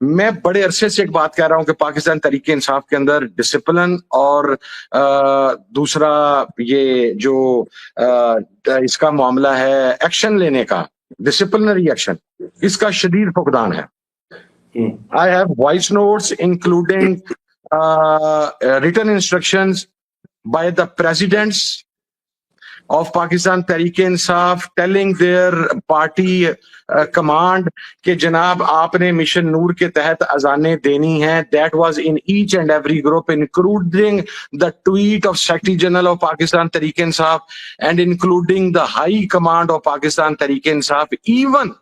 میں بڑے عرصے سے ایک بات کہہ رہا ہوں کہ پاکستان تحریک انصاف کے اندر ڈسپلن اور دوسرا یہ جو اس کا معاملہ ہے ایکشن لینے کا، ڈسپلنری ایکشن، اس کا شدید فقدان ہے. I have voice notes including written instructions by the presidents of Pakistan Tehreek-e-Insaf telling their party command کہ جناب آپ نے مشن نور کے تحت اذانیں دینی ہیں. That was in each and every group including the tweet of Secretary General of Pakistan Tehreek-e-Insaf and including the high command of Pakistan Tehreek-e-Insaf, even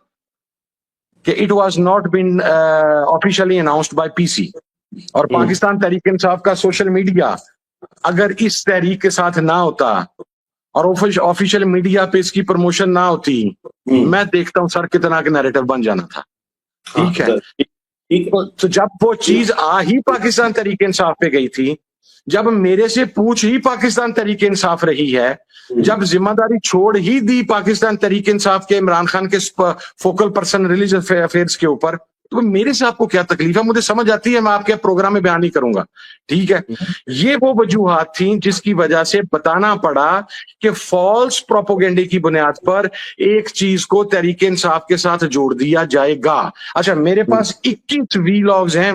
کہ it was not been officially announced by PC. اور پاکستان تحریک انصاف کا social media اگر اس تحریک کے ساتھ نہ ہوتا اور آفیشیل میڈیا پہ اس کی پروموشن نہ ہوتی، میں دیکھتا ہوں سر کتنا کہ نیریٹو بن جانا تھا. ٹھیک ہے، تو جب وہ چیز آ ہی پاکستان تحریک انصاف پہ گئی تھی، جب میرے سے پوچھ ہی پاکستان تحریک انصاف رہی ہے، جب ذمہ داری چھوڑ ہی دی پاکستان تحریک انصاف کے عمران خان کے فوکل پرسن ریلیجس افیئرس کے اوپر، تو میرے سے آپ کو کیا تکلیف ہے؟ مجھے سمجھ آتی ہے، میں آپ کے پروگرام میں بیان نہیں کروں گا. ٹھیک ہے، یہ وہ وجوہات تھیں جس کی وجہ سے بتانا پڑا کہ فالس پروپیگنڈے کی بنیاد پر ایک چیز کو تحریک انصاف کے ساتھ جوڑ دیا جائے گا. اچھا، میرے پاس 21 وی لاگز ہیں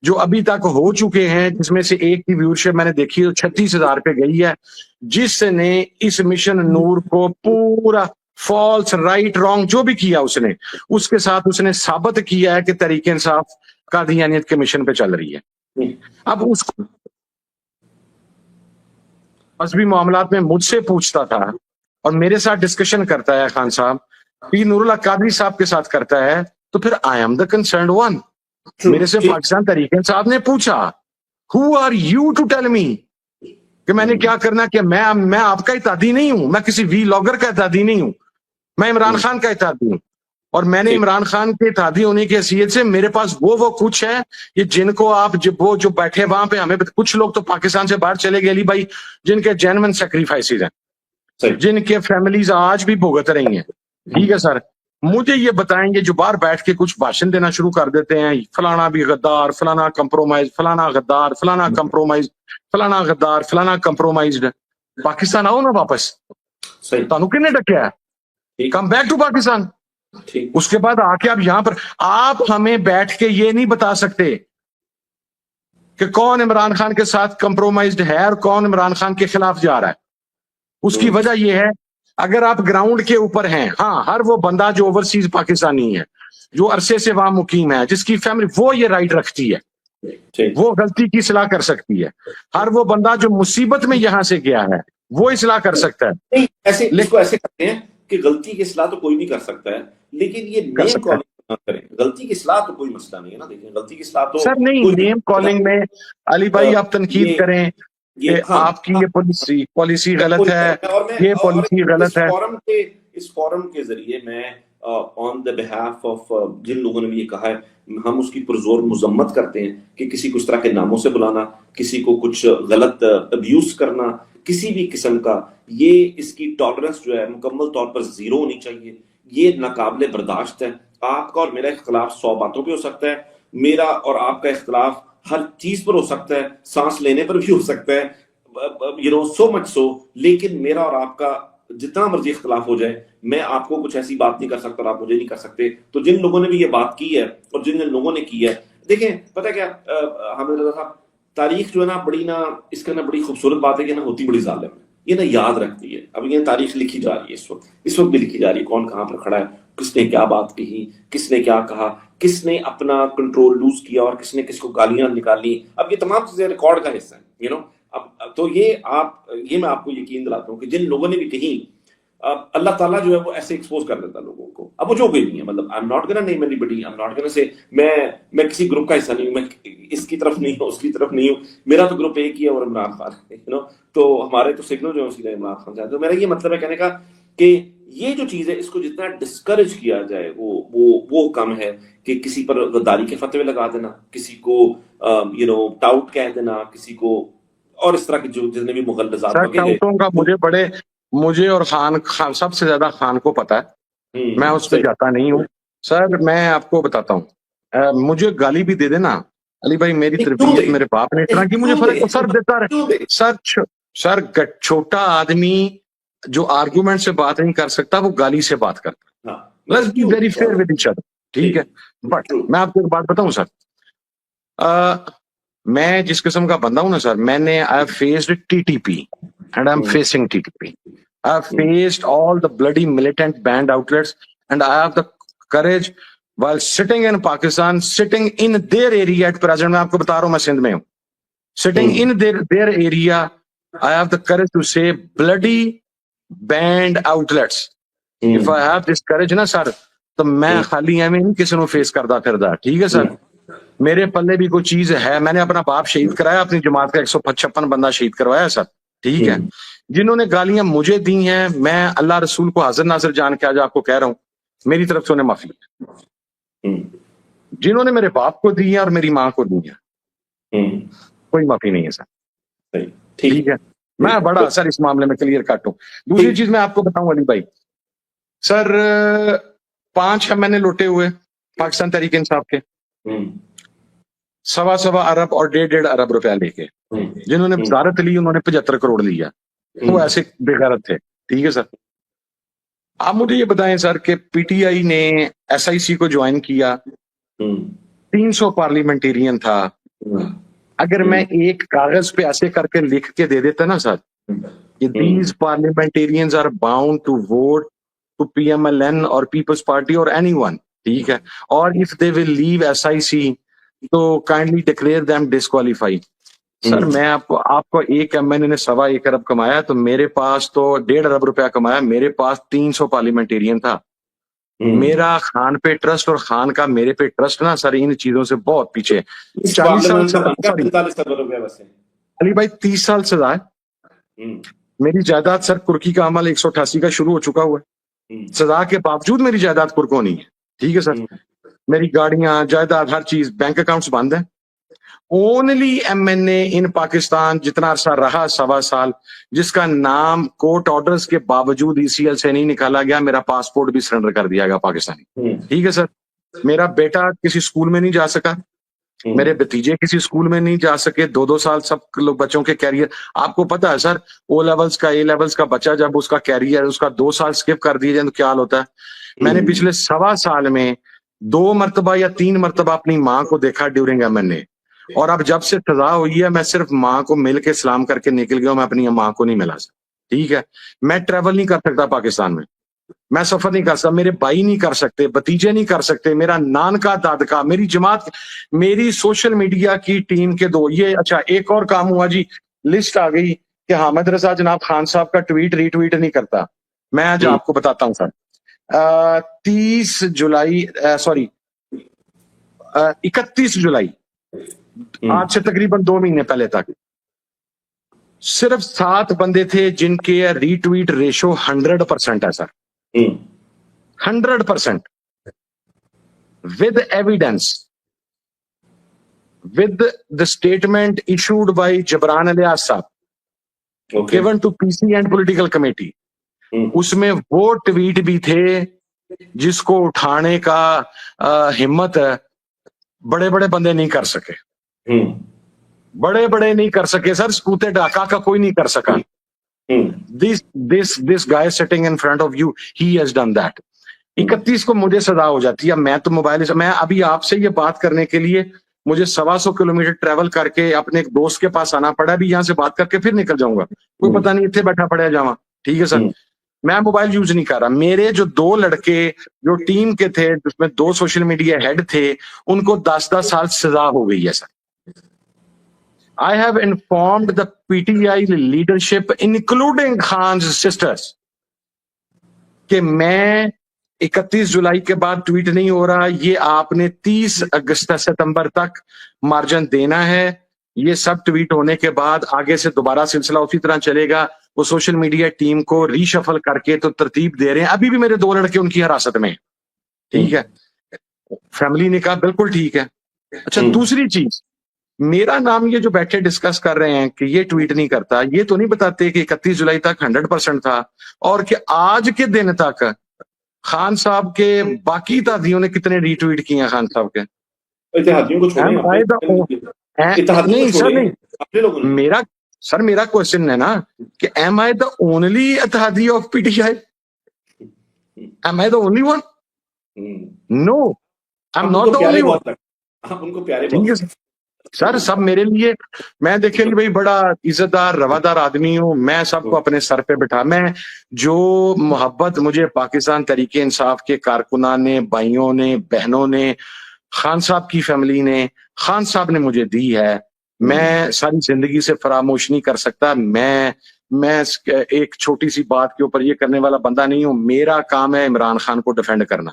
جو ابھی تک ہو چکے ہیں، جس میں سے ایک کی ویورشپ میں نے دیکھی 36,000 پہ گئی ہے، جس نے اس مشن نور کو پورا فالس، رائٹ، رانگ جو بھی کیا اس نے، اس کے ساتھ اس نے ثابت کیا ہے کہ تحریک انصاف قادیانیت کے مشن پہ چل رہی ہے. اب اس کو مذہبی معاملات میں مجھ سے پوچھتا تھا اور میرے ساتھ ڈسکشن کرتا ہے خان صاحب، پیر نور اللہ قادری صاحب کے ساتھ کرتا ہے، تو پھر I am the concerned one. میرے سے پاکستان تحریک انصاف نے پوچھا who are you to tell me کہ میں نے کیا کرنا، کہ میں آپ کا اتحادی نہیں ہوں، میں کسی وی لاگر کا اتحادی نہیں ہوں، میں عمران خان کا اتحادی ہوں. اور میں نے عمران خان کے اتحادی ہونے کی حیثیت سے میرے پاس وہ کچھ ہے یہ جن کو آپ وہ جو بیٹھے وہاں پہ، ہمیں کچھ لوگ تو پاکستان سے باہر چلے گئے علی بھائی، جن کے جینوئن سیکریفائسز ہیں، جن کے فیملیز آج بھی بھگت رہی ہیں. ٹھیک ہے سر، مجھے یہ بتائیں گے جو باہر بیٹھ کے کچھ بھاشن دینا شروع کر دیتے ہیں، فلانا بھی غدار، فلانا کمپرومائز، فلانا غدار، فلانا کمپرومائز، فلانا غدار، فلانا کمپرومائزڈ. پاکستان آؤ نا واپس، تانوں کنے ڈکیا ہے، کم بیک ٹو پاکستان. اس کے بعد آ کے آپ یہاں پر آپ ہمیں بیٹھ کے یہ نہیں بتا سکتے کہ کون عمران خان کے ساتھ کمپرومائزڈ ہے اور کون عمران خان کے خلاف جا رہا ہے. اس کی وجہ یہ ہے، اگر آپ گراؤنڈ کے اوپر ہیں، ہاں، ہر وہ بندہ جو اوورسیز پاکستانی ہے، جو عرصے سے وہاں مقیم ہے، جس کی فیملی، وہ یہ رائٹ رکھتی ہے، وہ غلطی کی اصلاح کر سکتی ہے. ہر وہ بندہ جو مصیبت میں یہاں سے گیا ہے وہ اصلاح کر سکتا ہے. ایسے کرتے ہیں کہ غلطی کی اصلاح تو کوئی نہیں کر سکتا ہے، لیکن یہ نیم کالنگ نہ کریں. غلطی کی اصلاح تو کوئی مسئلہ نہیں ہے نا. دیکھیں، غلطی کی اصلاح تو سر نہیں، نیم کالنگ میں علی بھائی آپ تنقید کریں کہ آپ کی یہ پالیسی غلط ہے، یہ پالیسی غلط ہے. اس فورم کے ذریعے میں آن دا بہاف آف جن لوگوں نے بھی یہ کہا ہے، ہم اس کی پرزور مذمت کرتے ہیں کہ کسی کو اس طرح کے ناموں سے بلانا، کسی کو کچھ غلط ابیوز کرنا، کسی بھی قسم کا، یہ اس کی ٹالرنس جو ہے مکمل طور پر زیرو ہونی چاہیے. یہ ناقابل برداشت ہے. آپ کا اور میرا اختلاف 100 باتوں پہ ہو سکتا ہے، میرا اور آپ کا اختلاف ہر چیز پر ہو سکتا ہے، سانس لینے پر بھی ہو سکتا ہے، سو مچ سو. لیکن میرا اور آپ کا جتنا مرضی اختلاف ہو جائے، میں آپ کو کچھ ایسی بات نہیں کر سکتا اور آپ مجھے نہیں کر سکتے. تو جن لوگوں نے بھی یہ بات کی ہے اور جن لوگوں نے کی ہے، دیکھیں پتہ کیا حامد رضا صاحب، تاریخ جو ہے نا بڑی نا، اس کا نا بڑی خوبصورت بات ہے کہ نا ہوتی بڑی ظالم ہے. یہ نا یاد رکھتی ہے. اب یہ تاریخ لکھی جا رہی ہے، اس وقت بھی لکھی جا رہی ہے، کون کہاں پر کھڑا ہے، کس نے کیا بات کہی، کس نے کیا کہا، کس نے اپنا کنٹرول لوز کیا اور کس نے کس کو گالیاں نکالی. اب یہ تمام چیزیں ریکارڈ کا حصہ ہیں. اب تو یہ میں آپ کو یقین دلاتا ہوں کہ جن لوگوں نے بھی کہیں، اللہ تعالیٰ جو ہے وہ ایسے ایکسپوز کر دیتا لوگوں کو. اب وہ جو کوئی نہیں ہے، مطلب I'm not gonna name anybody, I'm not gonna say میں کسی گروپ کا حصہ نہیں ہوں، میں اس کی طرف نہیں ہوں، اس کی طرف نہیں ہوں. میرا تو گروپ ایک ہی ہے اور عمران خان، تو ہمارے تو سگنل جو ہے سیدھا عمران خان سے. تو میرا یہ مطلب ہے کہنے کا کہ یہ جو چیز ہے اس کو جتنا ڈسکریج کیا جائے وہ کم ہے. کہ کسی پر غداری کے فتوے لگا دینا، کسی کو ٹاؤٹ کہہ دینا، کسی کو اور اس طرح کے جو جتنے بھی مغلظات مجھے اور خان سب سے زیادہ خان کو پتا ہے، میں اس پہ جاتا نہیں ہوں. سر میں آپ کو بتاتا ہوں، مجھے گالی بھی دے دینا علی بھائی، میری تربیت میرے باپ نے اس طرح کی، مجھے فرق سر دیتا رہے سر چھوٹا آدمی جو آرگومنٹ سے بات نہیں کر سکتا وہ گالی سے بات کرتا. Let's be very fair with each other. ٹھیک ہے، بٹ میں آپ کو ایک بات بتاؤں سر، میں جس قسم کا بندہ ہوں نا سر، میں نے I have faced T T P and I am facing T T P. I have faced all the bloody militant banned outlets and I have the courage while sitting in Pakistan, sitting in their area at present. میں آپ کو بتا رہا ہوں میں سندھ میں ہوں. Sitting in their area, I have the courage to say bloody banned outlets. If I have this courage نا سر تو میں خالی ایویں نہیں کسی نو فیس کردا پھردا. ٹھیک ہے سر، میرے پلے بھی کوئی چیز ہے. میں نے اپنا باپ شہید کرایا، اپنی جماعت کا 156 بندہ شہید کروایا سر. ٹھیک ہے، جنہوں نے گالیاں مجھے دی ہیں، میں اللہ رسول کو حاضر ناظر جان کے آج آپ کو کہہ رہا ہوں میری طرف سے انہیں معافی ہے. جنہوں نے میرے باپ کو دی ہیں اور میری ماں کو دی ہیں کوئی معافی نہیں ہے سر. ٹھیک ہے، میں بڑا سر اس معاملے میں کلیئر کٹ ہوں. دوسری چیز میں آپ کو بتاؤں علی بھائی سر، 5 میں نے لوٹے ہوئے پاکستان تحریک انصاف کے 1.25 ارب اور 1.5 ارب روپیہ لے کے. جنہوں نے وزارت لی انہوں نے 75 کروڑ لیا. وہ ایسے بے غیرت تھے. ٹھیک ہے سر، آپ مجھے یہ بتائیں سر کہ پی ٹی آئی نے ایس آئی سی کو جوائن کیا، 300 پارلیمنٹیرین تھا. اگر میں ایک کاغذ پہ ایسے کر کے لکھ کے دے دیتا نا سر کہ these parliamentarians are bound to vote to P M L N اور پیپلز پارٹی اور اینی ون، ٹھیک ہے، اور if they will leave S I سی تو کائنڈلی ڈکلیئر دیم ڈسکوالیفائی. سر میں آپ کو ایک ایم این اے نے 1.25 ارب کمایا تو میرے پاس تو 1.5 ارب روپیہ کمایا. میرے پاس 300 پارلیمنٹیرین تھا. میرا خان پہ ٹرسٹ اور خان کا میرے پہ ٹرسٹ نا سر ان چیزوں سے بہت پیچھے. 40 سال سے علی بھائی 30 سال سے ہے. میری جائیداد سر کرکی کا عمل 188 کا شروع ہو چکا ہوا ہے. سزا کے باوجود میری جائیداد کرکو نہیں ہے. ٹھیک ہے سر، میری گاڑیاں جائیداد ہر چیز، بینک اکاؤنٹس بند ہیں. اونلی ایم این اے ان پاکستان جتنا عرصہ رہا 1.25 سال جس کا نام کورٹ آرڈرز کے باوجود ای سی ایل سے نہیں نکالا گیا. میرا پاسپورٹ بھی سرنڈر کر دیا گیا پاکستانی. ٹھیک ہے سر، میرا بیٹا کسی اسکول میں نہیں جا سکا، میرے بھتیجے کسی اسکول میں نہیں جا سکے. 2 سال سب لوگ بچوں کے کیریئر، آپ کو پتا ہے سر او لیولز کا اے لیولز کا بچہ جب اس کا کیریئر اس کا 2 سال سکپ کر دیے جائیں تو کیا حال ہوتا ہے. میں نے پچھلے 1.25 سال میں 2 مرتبہ یا 3 مرتبہ اپنی ماں کو دیکھا ڈیورنگ ایم این اے. اور اب جب سے سزا ہوئی ہے میں صرف ماں کو مل کے سلام کر کے نکل گیا ہوں. میں اپنی ماں کو نہیں ملا سکتا. ٹھیک ہے، میں ٹریول نہیں کر سکتا پاکستان میں سفر نہیں کر سکتا. میرے بھائی نہیں کر سکتے، بھتیجے نہیں کر سکتے، میرا نان کا دادکا، میری جماعت، میری سوشل میڈیا کی ٹیم کے 2 یہ. اچھا ایک اور کام ہوا جی، لسٹ آ گئی کہ حامد رضا جناب خان صاحب کا ٹویٹ ری ٹویٹ نہیں کرتا. میں آج آپ کو بتاتا ہوں سر، 31 جولائی آج سے تقریباً 2 مہینے پہلے تک صرف 7 بندے تھے جن کے ری ٹویٹ ریشو 100% ہے سر. 100% with evidence, with the statement issued by Jabran Alyas Saab, given to PC and political committee. اس میں وہ ٹویٹ بھی تھے جس کو اٹھانے کا ہمت بڑے بڑے بندے نہیں کر سکے. بڑے نہیں کر سکے سر. سکوتے ڈاکا کا کوئی نہیں کر سکا. This guy sitting in front of you, he has done that. 31 کو مجھے سزا ہو جاتی ہے. میں تو موبائل سے، میں ابھی آپ سے یہ بات کرنے کے لیے مجھے 125 کلومیٹر ٹریول کر کے اپنے ایک دوست کے پاس آنا پڑا. بھی یہاں سے بات کر کے پھر نکل جاؤں گا، کوئی پتہ نہیں اتنے بیٹھا پڑا جاواں. ٹھیک ہے سر، میں موبائل یوز نہیں کر رہا. میرے جو 2 لڑکے جو ٹیم کے تھے جس میں 2 سوشل میڈیا ہیڈ تھے ان کو 10 سال سزا ہو گئی ہے سر. I have informed the PTI leadership including Khan's sisters کہ میں 31 جولائی کے بعد ٹویٹ نہیں ہو رہا. یہ آپ نے 30 اگست ستمبر تک مارجن دینا ہے. یہ سب ٹویٹ ہونے کے بعد آگے سے دوبارہ سلسلہ اسی طرح چلے گا. وہ سوشل میڈیا ٹیم کو ری شفل کر کے تو ترتیب دے رہے ہیں. ابھی بھی میرے 2 لڑکے ان کی حراست میں. ٹھیک ہے، فیملی نے کہا بالکل ٹھیک ہے. اچھا دوسری چیز، میرا نام یہ جو بیٹھے ڈسکس کر رہے ہیں کہ یہ ٹویٹ نہیں کرتا، یہ تو نہیں بتاتے کہ 31 جولائی تک 100% تھا اور کہ آج کے دن تک خان صاحب کے باقی تادیوں نے کتنے ری ٹویٹ کیے ہیں خان صاحب کے. اتحادیوں کو چھوڑیں, اتحادیوں نہیں کو سر, چھوڑیں نہیں اپنے لوگوں نے. میرا کوشچن ہے نا کہ ایم آئی دا اونلی اتحادی of P T I, am I the only one? No, I am not the only one. آپ ان کو پیارے ٹھیک ہے سر, سب میرے لیے, میں دیکھیں کہ بھائی بڑا عزت دار روادار آدمی ہوں, میں سب کو اپنے سر پہ بٹھا, میں جو محبت مجھے پاکستان تحریک انصاف کے کارکنان نے, بھائیوں نے, بہنوں نے, خان صاحب کی فیملی نے, خان صاحب نے مجھے دی ہے, میں ساری زندگی سے فراموش نہیں کر سکتا. میں ایک چھوٹی سی بات کے اوپر یہ کرنے والا بندہ نہیں ہوں. میرا کام ہے عمران خان کو ڈیفینڈ کرنا.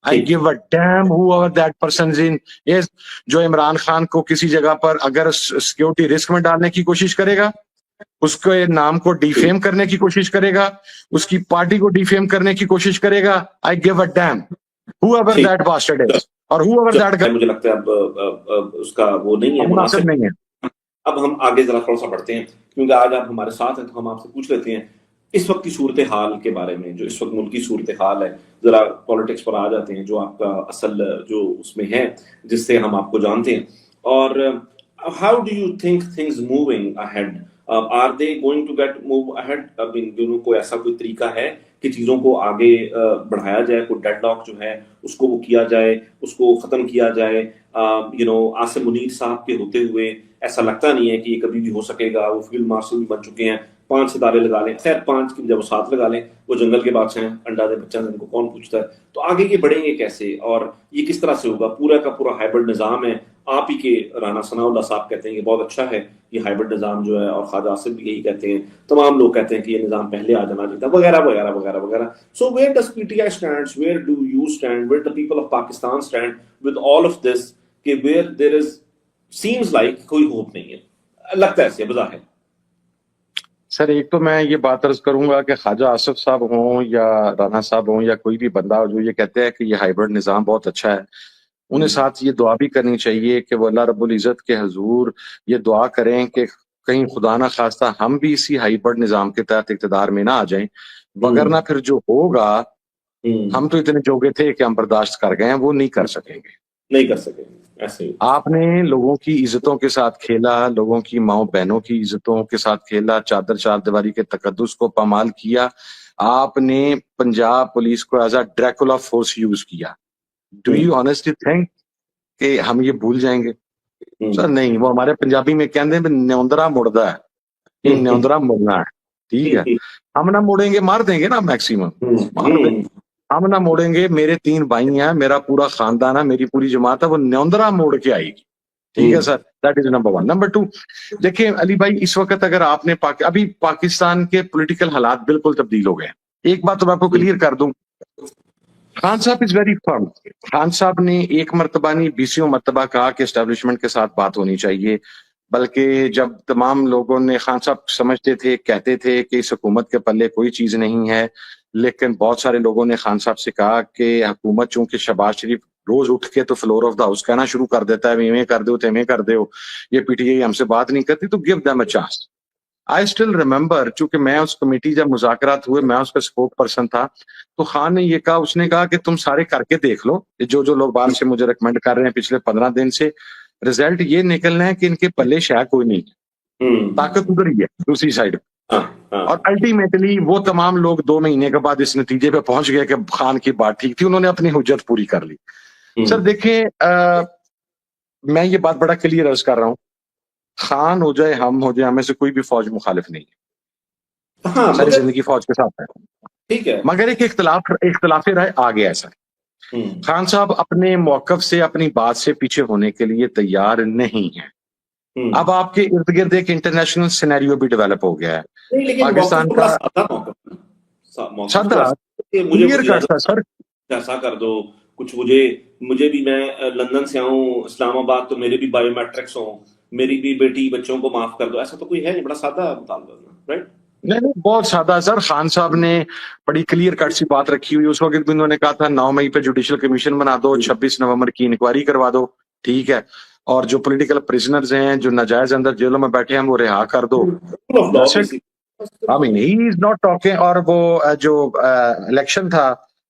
I give a damn whoever that person is in. Yes, جو عمران خان کو کسی جگہ پر اگر سیکیورٹی رسک میں ڈالنے کی کوشش کرے گا, اس کے نام کو ڈیفیم کرنے کی کوشش کرے گا, اس کی پارٹی کو ڈیفیم کرنے کی کوشش کرے گا, I give a damn whoever that bastard is اور whoever that guy. مجھے لگتا ہے اب اس کا وہ نہیں ہے, مناسب نہیں ہے. اب ہم آگے ذرا تھوڑا سا بڑھتے ہیں, کیونکہ آج آپ ہمارے ساتھ ہیں تو ہم آپ سے پوچھ لیتے ہیں اس وقت کی صورتحال کے بارے میں, جو اس وقت ملکی صورتحال ہے. ذرا پالیٹکس پر آ جاتے ہیں, جو آپ کا اصل جو اس میں ہے, جس سے ہم آپ کو جانتے ہیں. اور how do you think things moving ahead, are they going to get move ahead? اب ان دونوں کو ایسا کوئی طریقہ ہے کہ چیزوں کو آگے بڑھایا جائے, کوئی ڈیڈ لاک جو ہے اس کو وہ کیا جائے, اس کو ختم کیا جائے؟ عاصم منیر صاحب کے ہوتے ہوئے ایسا لگتا نہیں ہے کہ یہ کبھی بھی ہو سکے گا. وہ فیلڈ مارشل بھی بن چکے ہیں, 5 ستارے لگا لیں, خیر 5 کی جب وہ 7 لگا لیں, وہ جنگل کے بادشاہ ہیں, انڈا دے بچہ ان کو کون پوچھتا ہے. تو آگے یہ بڑھیں گے کیسے, اور یہ کس طرح سے ہوگا؟ پورا کا پورا ہائبرڈ نظام ہے. آپ ہی کے رانا ثناء اللہ صاحب کہتے ہیں کہ بہت اچھا ہے یہ ہائبرڈ نظام جو ہے, اور خواجہ آصف بھی یہی کہتے ہیں, تمام لوگ کہتے ہیں کہ یہ نظام پہلے آ جانا چاہیے وغیرہ وغیرہ وغیرہ وغیرہ. So where does P T I stand, where do you stand, where the people of Pakistan stand with all of this, کہ where there is seems like کوئی ہوپ نہیں ہے, لگتا ہے ایسے بظاہر؟ سر ایک تو میں یہ بات عرض کروں گا کہ خواجہ آصف صاحب ہوں یا رانا صاحب ہوں یا کوئی بھی بندہ جو یہ کہتے ہیں کہ یہ ہائبرڈ نظام بہت اچھا ہے, انہیں ساتھ یہ دعا بھی کرنی چاہیے کہ وہ اللہ رب العزت کے حضور یہ دعا کریں کہ کہیں خدا نہ خواستہ ہم بھی اسی ہائبرڈ نظام کے تحت اقتدار میں نہ آ جائیں, وگرنہ پھر جو ہوگا, ہم تو اتنے جوگے تھے کہ ہم برداشت کر گئے ہیں, وہ نہیں کر سکیں گے, نہیں کر سکیں گے. ایسے آپ نے لوگوں کی عزتوں کے ساتھ کھیلا, لوگوں کی ماؤں بہنوں کی عزتوں کے ساتھ کھیلا, چادر چار دیواری کے تقدس کو پامال کیا. آپ نے پنجاب پولیس کو as a Dracula force use کیا. ڈو یو آنیسٹلی تھنک کہ ہم یہ بھول جائیں گے؟ سر نہیں, وہ ہمارے پنجابی میں کہتے ہیں نیوندرا مڑدا ہے, یہ نیوندرا مڑنا ہے, ٹھیک ہے. ہم نہ موڑیں گے, مار دیں گے نا میکسیمم, مار دیں گے. ہم نہ موڑیں گے, میرے 3 بھائی ہیں, میرا پورا خاندان ہے, میری پوری جماعت ہے, وہ نیوندرا موڑ کے آئے گی, ٹھیک ہے sir. That is number 1. Number 2, دیکھیں علی بھائی, اس وقت اگر آپ نے ابھی پاکستان کے پولیٹیکل حالات بالکل تبدیل ہو گئے. ایک بات تو میں آپ کو کلیئر کر دوں, خان صاحب از ویری فرم. خان صاحب نے ایک مرتبہ نہیں 20 مرتبہ کہا کہ اسٹیبلشمنٹ کے ساتھ بات ہونی چاہیے, بلکہ جب تمام لوگوں نے, خان صاحب سمجھتے تھے, کہتے تھے کہ اس حکومت کے پلے کوئی چیز نہیں ہے, لیکن بہت سارے لوگوں نے خان صاحب سے کہا کہ حکومت چونکہ شہباز شریف روز اٹھ کے تو فلور آف دا ہاؤس کہنا شروع کر دیتا ہے, میں کر دو تمہیں کر دو, یہ پی ٹی آئی ہم سے بات نہیں کرتی, تو give them a chance. I still remember, چونکہ میں اس کمیٹی جب مذاکرات ہوئے میں اس کا اسپوک پرسن تھا, تو خان نے یہ کہا, اس نے کہا کہ تم سارے کر کے دیکھ لو, جو لوگ باہر سے مجھے ریکمینڈ کر رہے ہیں پچھلے 15 دن سے, رزلٹ یہ نکلنا ہے کہ ان کے پلے شاید کوئی نہیں, طاقت ادھر ہی ہے دوسری سائڈ. اور الٹیمیٹلی وہ تمام لوگ 2 مہینے کے بعد اس نتیجے پہ پہنچ گئے کہ خان کی بات ٹھیک تھی, انہوں نے اپنی حجت پوری کر لی. سر دیکھیں, میں یہ بات بڑا کلیئر عرض کر رہا ہوں, خان ہو جائے ہم ہو جائے, ہمیں سے کوئی بھی فوج مخالف نہیں ہے, ساری زندگی فوج کے ساتھ ہے, ٹھیک ہے. مگر ایک اختلاف رائے آ گیا ہے سر. خان صاحب اپنے موقف سے, اپنی بات سے پیچھے ہونے کے لیے تیار نہیں ہے. اب آپ کے ارد گرد ایک انٹرنیشنل سینیریو بھی ڈیولپ ہو گیا ہے پاکستان کا. سر ایسا کر دو کچھ, مجھے بھی, میں لندن سے آؤں اسلام آباد, تو میرے بھی بایو میٹرکس ہوں, میری بھی بیٹی بچوں کو معاف کر دو, ایسا تو کوئی ہے نہیں, بڑا سادہ مطالبہ ہے, رائٹ؟ نہیں, بہت سادہ سر. خان صاحب نے بڑی کلیئر کٹ سی بات رکھی ہوئی, اس وقت بھی انہوں نے کہا تھا 9 مئی پہ جوڈیشل کمیشن بنا دو, 26 نومبر کی انکوائری کروا دو, ٹھیک ہے, اور جو پولیٹیکل پرزنرز ہیں, جو ناجائز اندر جیلوں میں بیٹھے ہیں, وہ رہا کر دو. I mean, he is not talking. اور وہ جو الیکشن تھا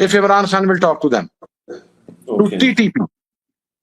if Imran Khan will talk to them, to TTP,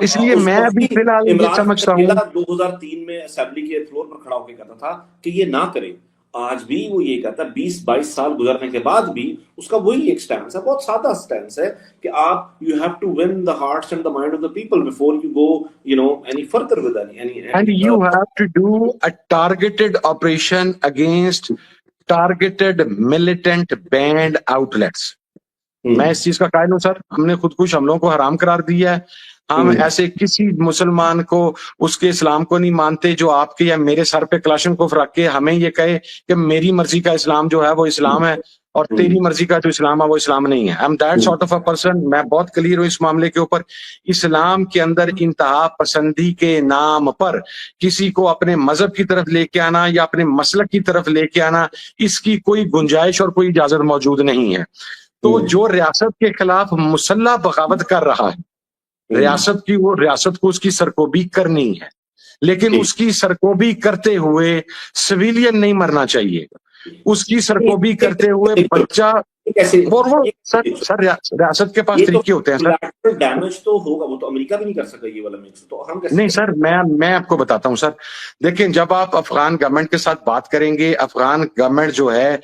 اس لیے میں ابھی فی الحال یہ سمجھتا ہوں 2003 میں اسمبلی کے فلور پر کھڑا ہو کے کہتا تھا کہ یہ نہ کرے. آج بھی وہ یہ کہتا ہے 20-22 سال گزرنے کے بعد بھی اس کا وہی ایک سٹینس ہے, بہت سادہ سٹینس ہے کہ آپ you have to win the hearts and the mind of the people before you go any further with any and you have to do a targeted operation against targeted militant banned outlets. میں اس چیز کا قائل ہوں سر, ہم نے خود کش حملوں کو حرام قرار دیا ہے. ہم ایسے کسی مسلمان کو اس کے اسلام کو نہیں مانتے جو آپ کے یا میرے سر پہ کلاشنکوف رکھ کے ہمیں یہ کہے کہ میری مرضی کا اسلام جو ہے وہ اسلام ہے اور تیری مرضی کا جو اسلام ہے وہ اسلام نہیں ہے. I'm that sort of a person. میں بہت کلیئر ہوں اس معاملے کے اوپر. اسلام کے اندر انتہا پسندی کے نام پر کسی کو اپنے مذہب کی طرف لے کے آنا یا اپنے مسلک کی طرف لے کے آنا, اس کی کوئی گنجائش اور کوئی اجازت موجود نہیں ہے. تو جو ریاست کے خلاف مسلح بغاوت کر رہا ہے, ریاست کی وہ ریاست کو اس کی سرکوبی کرنی ہے, لیکن اس کی سرکوبی کرتے ہوئے سویلین نہیں مرنا چاہیے. اس کی سرکوبی کرتے ہوئے بچہ سر ریاست کے پاس طریقے ہوتے ہیں سر. ڈیمیج تو ہوگا, وہ تو امریکہ بھی نہیں کر سکتا یہ والا مکس, تو ہم نہیں سر. میں آپ کو بتاتا ہوں سر, دیکھیں جب آپ افغان گورنمنٹ کے ساتھ بات کریں گے, افغان گورنمنٹ جو ہے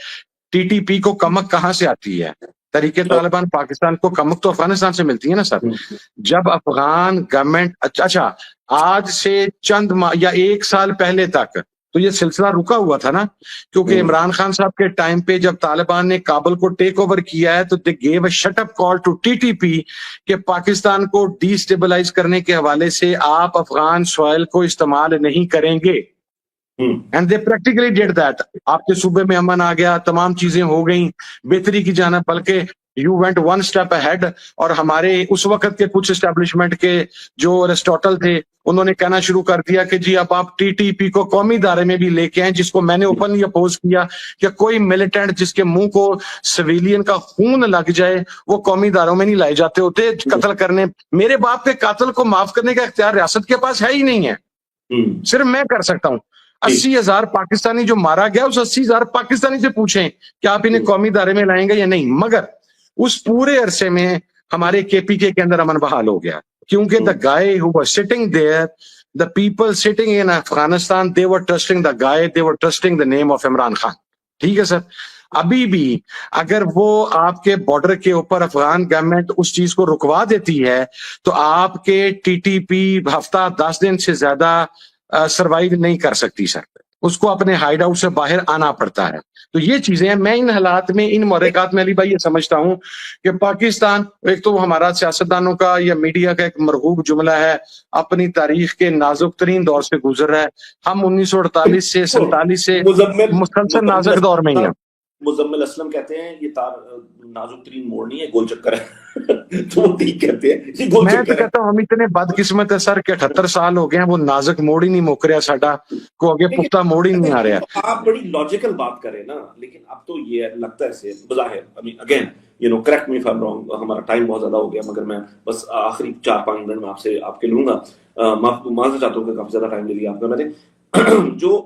ٹی ٹی پی کو کمک کہاں سے آتی ہے؟ تحریک طالبان پاکستان کو کمک تو افغانستان سے ملتی ہے نا سر. جب افغان گورنمنٹ اچھا آج سے چند ماہ یا ایک سال پہلے تک تو یہ سلسلہ رکا ہوا تھا نا, کیونکہ عمران خان صاحب کے ٹائم پہ جب طالبان نے کابل کو ٹیک اوور کیا ہے تو they gave a shut up call to T T P کہ پاکستان کو ڈی اسٹیبلائز کرنے کے حوالے سے آپ افغان سوائل کو استعمال نہیں کریں گے. And they practically did that. آپ کے صوبے میں امن آ گیا, تمام چیزیں ہو گئیں بہتری کی جانب, بلکہ you went one step ahead. اور ہمارے اس وقت کے کچھ اسٹیبلشمنٹ کے جو ایرسٹوٹل تھے انہوں نے کہنا شروع کر دیا کہ جی اب آپ ٹی ٹی پی کو قومی ادارے میں بھی لے کے آئیں, جس کو میں نے اوپنلی اپوز کیا کہ کوئی ملیٹنٹ جس کے منہ کو سویلین کا خون لگ جائے وہ قومی اداروں میں نہیں لائے جاتے ہوتے قتل کرنے. میرے باپ کے قاتل کو معاف کرنے کا اختیار ریاست کے پاس ہے ہی نہیں ہے, صرف میں کر سکتا ہوں. 80,000 پاکستانی جو مارا گیا, اس 80,000 پاکستانی سے پوچھیں کہ آپ انہیں قومی ادارے میں لائیں گے یا نہیں. مگر اس پورے عرصے میں ہمارے کے پی کے اندر امن بحال ہو گیا, کیونکہ the guy who was sitting there, the people sitting in Afghanistan, they were trusting the guy, they were trusting the name of Imran Khan. ٹھیک ہے سر. ابھی بھی اگر وہ آپ کے بارڈر کے اوپر افغان گورنمنٹ اس چیز کو رکوا دیتی ہے تو آپ کے ٹی ٹی پی ہفتہ 10 دن سے زیادہ سروائیو نہیں کر سکتی سر. اس کو اپنے ہائیڈ آؤٹ سے باہر آنا پڑتا ہے. تو یہ چیزیں ہیں. میں ان حالات میں, ان محرکات میں علی بھائی یہ سمجھتا ہوں کہ پاکستان, ایک تو ہمارا سیاستدانوں کا یا میڈیا کا ایک مرغوب جملہ ہے, اپنی تاریخ کے نازک ترین دور سے گزر رہا ہے. ہم 1948 سے 47 سے مسلسل نازک دور میں ہی ہیں. مزمل اسلم کہتے ہیں یہ نازک ترین موڑ نہیں ہے, گول چکر ہے. تو وہ ٹھیک کہتے ہیں, یہ گول چکر ہے. میں تو کہتا ہوں ہم اتنے بد قسمت ہے سر کہ 78 سال ہو گئے ہیں, وہ نازک موڑ ہی نہیں موک رہا ساڈا, کو آگے پختہ موڑ ہی نہیں آ رہا. آپ بڑی لاجیکل بات کریں نا, لیکن اب تو یہ لگتا ہے سے بظاہر again correct me if I am wrong, ہمارا ٹائم بہت زیادہ ہو گیا, مگر میں بس آخری 4-5 منٹ میں آپ کے لوں گا. معذرت چاہتا ہوں کہ کافی زیادہ ٹائم لے لیا آپ کا میں نے. جو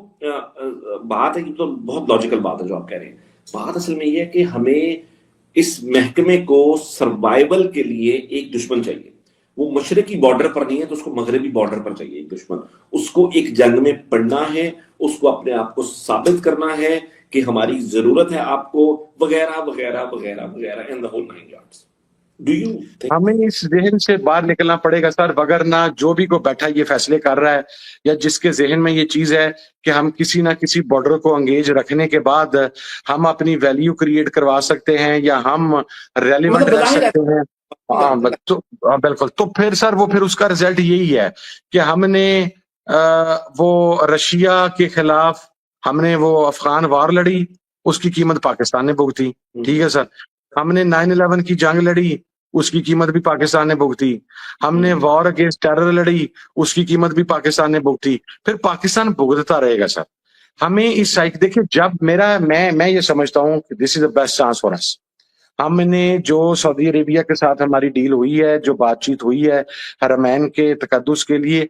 بات ہے تو بہت لاجیکل بات ہے جو آپ کہہ رہے ہیں. بات اصل میں یہ ہے کہ ہمیں اس محکمے کو سروائیول کے لیے ایک دشمن چاہیے. وہ مشرقی بارڈر پر نہیں ہے تو اس کو مغربی بارڈر پر چاہیے ایک دشمن. اس کو ایک جنگ میں پڑنا ہے, اس کو اپنے آپ کو ثابت کرنا ہے کہ ہماری ضرورت ہے آپ کو, وغیرہ وغیرہ وغیرہ وغیرہ, in the whole 9 yards. ہمیں اس ذہن سے باہر نکلنا پڑے گا سر, وگرنہ جو بھی کوئی بیٹھا یہ فیصلے کر رہا ہے یا جس کے ذہن میں یہ چیز ہے کہ ہم کسی نہ کسی بارڈر کو انگیج رکھنے کے بعد ہم اپنی ویلیو کریٹ کروا سکتے ہیں یا ہم ریلیونٹ رہ سکتے ہیں, بالکل. تو پھر سر وہ پھر اس کا رزلٹ یہی ہے کہ ہم نے وہ رشیا کے خلاف ہم نے وہ افغان وار لڑی, اس کی قیمت پاکستان نے بھگتی. ٹھیک ہے سر. ہم نے 9/11 کی جنگ لڑی, اس کی قیمت بھی پاکستان نے بھگتی. ہم نے وار اگینسٹ ٹیرر لڑی, اس کی قیمت بھی پاکستان نے بھگتی. پھر پاکستان بھگتتا رہے گا سر. ہمیں اس سائیک دیکھیں, جب میں یہ سمجھتا ہوں کہ دس is the best chance for اس. ہم نے جو سعودی عربیہ کے ساتھ ہماری ڈیل ہوئی ہے, جو بات چیت ہوئی ہے حرمین کے تقدس کے لیے,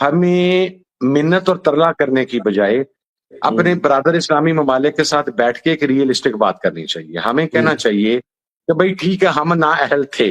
ہمیں منت اور ترلا کرنے کی بجائے اپنے برادر اسلامی ممالک کے ساتھ بیٹھ کے ایک ریئلسٹک بات کرنی چاہیے. ہمیں کہنا چاہیے کہ بھائی ٹھیک ہے ہم نااہل تھے,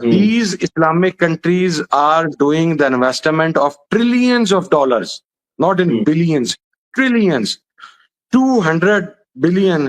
these Islamic countries are doing the investment of trillions of dollars, not in billions, trillions. 200 billion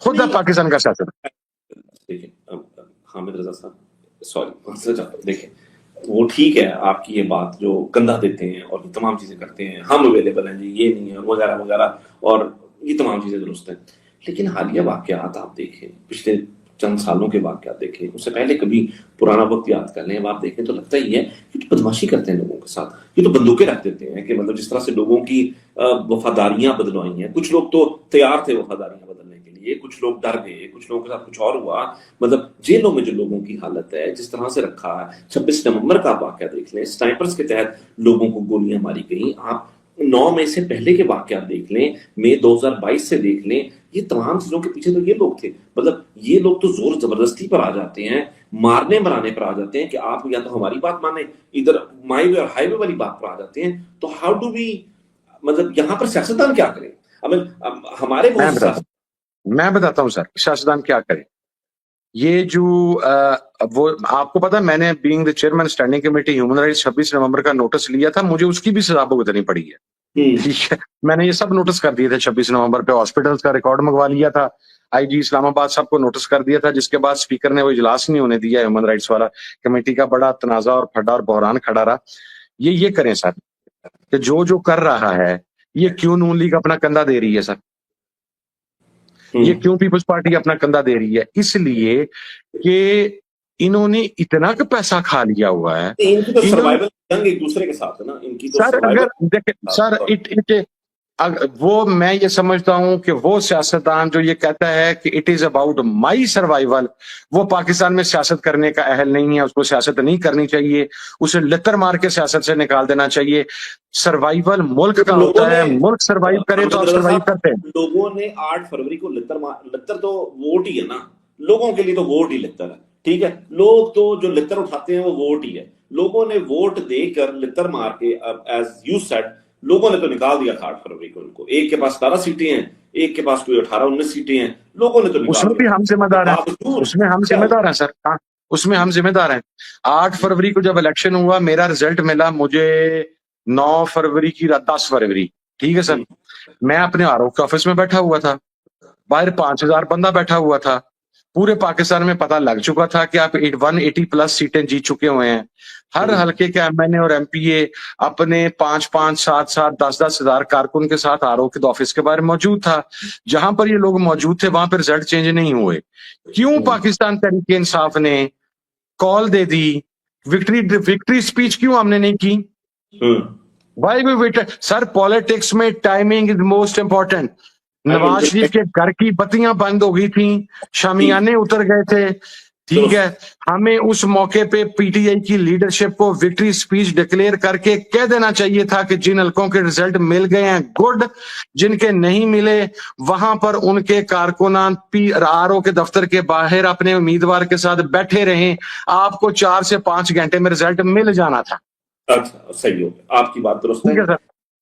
خود اب پاکستان کا سیاست. دیکھیں حامد رضا صاحب سوری دیکھیں وہ ٹھیک ہے آپ کی یہ بات جو کندھا دیتے ہیں اور تمام چیزیں کرتے ہیں ہم اویلیبل ہیں جی یہ نہیں ہے وغیرہ وغیرہ اور یہ تمام چیزیں درست ہیں, لیکن حالیہ واقعات آپ دیکھیں پچھلے چند سالوں کے واقعات دیکھیں اس سے پہلے کبھی پرانا وقت یاد کر لیں اب آپ دیکھیں تو لگتا ہی ہے کہ تو بدماشی کرتے ہیں لوگوں کے ساتھ, یہ تو بندوقیں رکھ دیتے ہیں کہ مطلب جس طرح سے لوگوں کی وفاداریاں بدلوائی ہیں. کچھ لوگ تو تیار تھے وفاداریاں بدلنے کے لیے, کچھ لوگ ڈر گئے, کچھ لوگوں کے ساتھ کچھ اور ہوا. مطلب جیلوں میں جو لوگوں کی حالت ہے جس طرح سے رکھا ہے, 26 نومبر کا واقعہ دیکھ لیں, سنائپرز کے تحت لوگوں کو گولیاں ماری گئیں. آپ 9 مئی سے پہلے کے واقعات دیکھ لیں, مئی 2022 سے دیکھ لیں, یہ تمام چیزوں کے پیچھے تو یہ لوگ تھے. مطلب یہ لوگ تو زور زبردستی پر آ جاتے ہیں, مارنے مرانے پر آ جاتے ہیں کہ آپ یا تو ہماری بات مانیں, ادھر مائی وے اور ہائی وے والی بات پر آ جاتے ہیں. تو ہاؤ ڈو وی مطلب یہاں پر سیاستدان کیا کریں؟ ہمارے میں بتاتا ہوں سر سیاستدان کیا کریں. یہ جو وہ آپ کو پتا میں نے being the chairman standing committee human rights 26 نومبر کا نوٹس لیا تھا, مجھے اس کی بھی سزا بھگتنی پڑی ہے. ٹھیک ہے, میں نے یہ سب نوٹس کر دیے تھے 26 نومبر پہ, ہاسپٹل کا ریکارڈ منگوا لیا تھا, آئی جی اسلام آباد سب کو نوٹس کر دیا تھا, جس کے بعد اسپیکر نے وہ اجلاس نہیں ہونے دیا ہیومن رائٹس والا. کمیٹی کا بڑا تنازع اور پھڈا اور بحران کھڑا رہا. یہ کریں سر کہ جو کر رہا ہے یہ کیوں نون لیگ اپنا کندھا دے رہی ہے سر, یہ کیوں پیپلز پارٹی اپنا کندھا دے رہی ہے؟ اس لیے کہ انہوں نے اتنا کا پیسہ کھا لیا ہوا ہے. ان کی تو سروائیول جنگ ایک دوسرے کے ساتھ ہے نا, ان کی تو سر اگر دیکھیں سر وہ میں یہ سمجھتا ہوں کہ وہ سیاستدان جو یہ کہتا ہے کہ it is about my survival, وہ پاکستان میں سیاست کرنے کا اہل نہیں ہے, اس کو سیاست نہیں کرنی چاہیے, اسے لتر مار کے سیاست سے نکال دینا چاہیے. سروائیول ملک کا ہوتا ہے, ملک سروائیو کرے تو آپ سروائیو کرتے ہیں. لوگوں نے 8 فروری کو لتر تو ووٹ ہی ہے نا, لوگوں کے لیے تو ووٹ ہی لتر ہے. ٹھیک ہے, لوگ تو جو لتر اٹھاتے ہیں وہ ووٹ ہی ہے. لوگوں نے ووٹ دے کر لتر مار کے ایز یو سیڈ لوگوں نے تو نکال دیا تھا 8 فروری کو. ان کو ایک کے پاس 17 سیٹیں ہیں, ایک کے پاس کوئی 18-19 سیٹیں ہیں, لوگوں نے تو نکال. اس میں بھی ہم ذمہ دار ہیں, اس میں ہم ذمہ دار ہیں سر, اس میں ہم ذمہ دار ہیں. 8 فروری کو جب الیکشن ہوا, میرا رزلٹ ملا مجھے 9 فروری کی رات 10 فروری. ٹھیک ہے سر, میں اپنے آر کے آفس میں بیٹھا ہوا تھا, باہر 5000 بندہ بیٹھا ہوا تھا. پورے پاکستان میں پتہ لگ چکا تھا کہ آپ 180+ سیٹیں جیت چکے ہوئے ہیں. ہر حلقے کے ایم این اے اور ایم پی اے اپنے 5-5, 7-7, 10-10 ہزار کارکن کے ساتھ آر او کے آفس کے باہر موجود تھا. جہاں پر یہ لوگ موجود تھے وہاں پر رزلٹ چینج نہیں ہوئے. کیوں پاکستان تحریک انصاف نے کال دے دی, وکٹری اسپیچ کیوں ہم نے نہیں کی؟ Why we waited sir, politics میں timing is most important. Nawaz Sharif کے گھر کی بتیاں بند ہو گئی تھیں, شامیانے اتر گئے تھے. ٹھیک ہے, ہمیں اس موقع پہ پی ٹی آئی کی لیڈرشپ کو وکٹری سپیچ ڈکلیئر کر کے کہہ دینا چاہیے تھا کہ جن حلقوں کے رزلٹ مل گئے ہیں گڈ, جن کے نہیں ملے وہاں پر ان کے کارکنان آر او کے دفتر کے باہر اپنے امیدوار کے ساتھ بیٹھے رہیں. آپ کو 4 سے 5 گھنٹے میں رزلٹ مل جانا تھا. اچھا صحیح ہو, آپ کی بات درست ہے.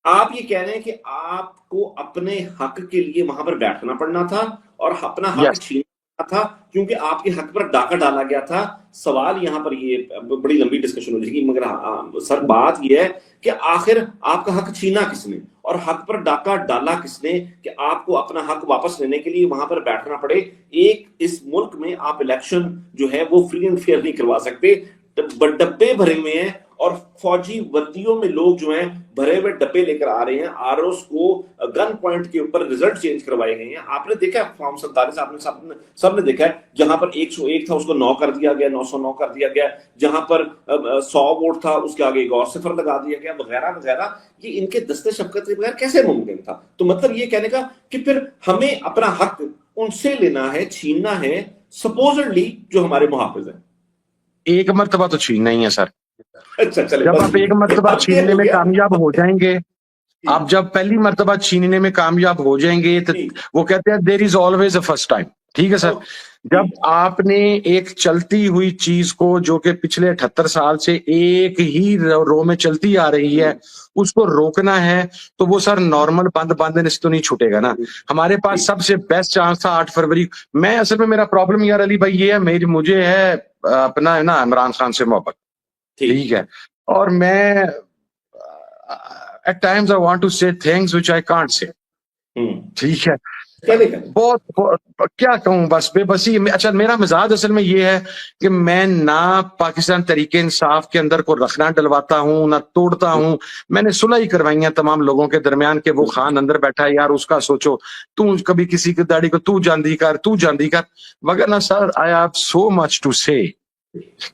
آپ یہ کہہ رہے ہیں کہ آپ کو اپنے حق کے لیے وہاں پر بیٹھنا پڑنا تھا اور اپنا حق چھیننا تھا کیونکہ آپ کے حق پر ڈاکہ ڈالا گیا تھا. سوال یہاں پر یہ بڑی لمبی ڈسکشن ہو جائے گی, مگر سر بات یہ ہے کہ آخر آپ کا حق چھینا کس نے اور حق پر ڈاکہ ڈالا کس نے کہ آپ کو اپنا حق واپس لینے کے لیے وہاں پر بیٹھنا پڑے. ایک اس ملک میں آپ الیکشن جو ہے وہ فری اینڈ فیئر نہیں کروا سکتے. ڈبے بھرے ہوئے ہیں اور فوجی وردیوں میں لوگ جو ہیں بھرے ہوئے ڈبے لے کر آ رہے ہیں, آر اوز کو گن پوائنٹ کے اوپر رزلٹ چینج کروائے گئے ہیں. آپ نے دیکھا فارم 47 آپ نے سب نے دیکھا ہے, جہاں پر 101 تھا اس کو 9 کر دیا گیا, 909 کر دیا گیا, جہاں پر 100 ووٹ تھا اس کے آگے ایک اور صفر لگا دیا گیا وغیرہ وغیرہ. یہ ان کے دستے شفقت کے بغیر کیسے ممکن تھا؟ تو مطلب یہ کہنے کا کہ پھر ہمیں اپنا حق ان سے لینا ہے, چھیننا ہے, سپوزڈلی جو ہمارے محافظ ہیں. ایک مرتبہ تو چھیننا ہی ہے سر. جب آپ ایک مرتبہ چھیننے میں کامیاب ہو جائیں گے, آپ جب پہلی مرتبہ چھیننے میں کامیاب ہو جائیں گے تو وہ کہتے ہیں there is always a first time. ٹھیک ہے سر, جب آپ نے ایک چلتی ہوئی چیز کو جو کہ پچھلے 78 سال سے ایک ہی رو میں چلتی آ رہی ہے اس کو روکنا ہے تو وہ سر نارمل بندنے سے تو نہیں چھوٹے گا نا. ہمارے پاس سب سے بیسٹ چانس تھا 8 فروری. میں اصل میں میرا پرابلم یار علی بھائی یہ ہے, مجھے ہے اپنا نا عمران خان سے محبت. ٹھیک ہے, اور میں at times I want to say things which I can't say. ٹھیک ہے, بہت کیا کہوں، بس بے بسی. اچھا میرا مزاج اصل میں یہ ہے کہ میں نہ پاکستان تحریک انصاف کے اندر کو رکھنا ڈلواتا ہوں نہ توڑتا ہوں. میں نے صلح ہی کروائی ہیں تمام لوگوں کے درمیان کہ وہ خان اندر بیٹھا ہے یار اس کا سوچو، تو کبھی کسی کی داڑھی کو تو جاندی کر وغیرہ. سر I have so much to سے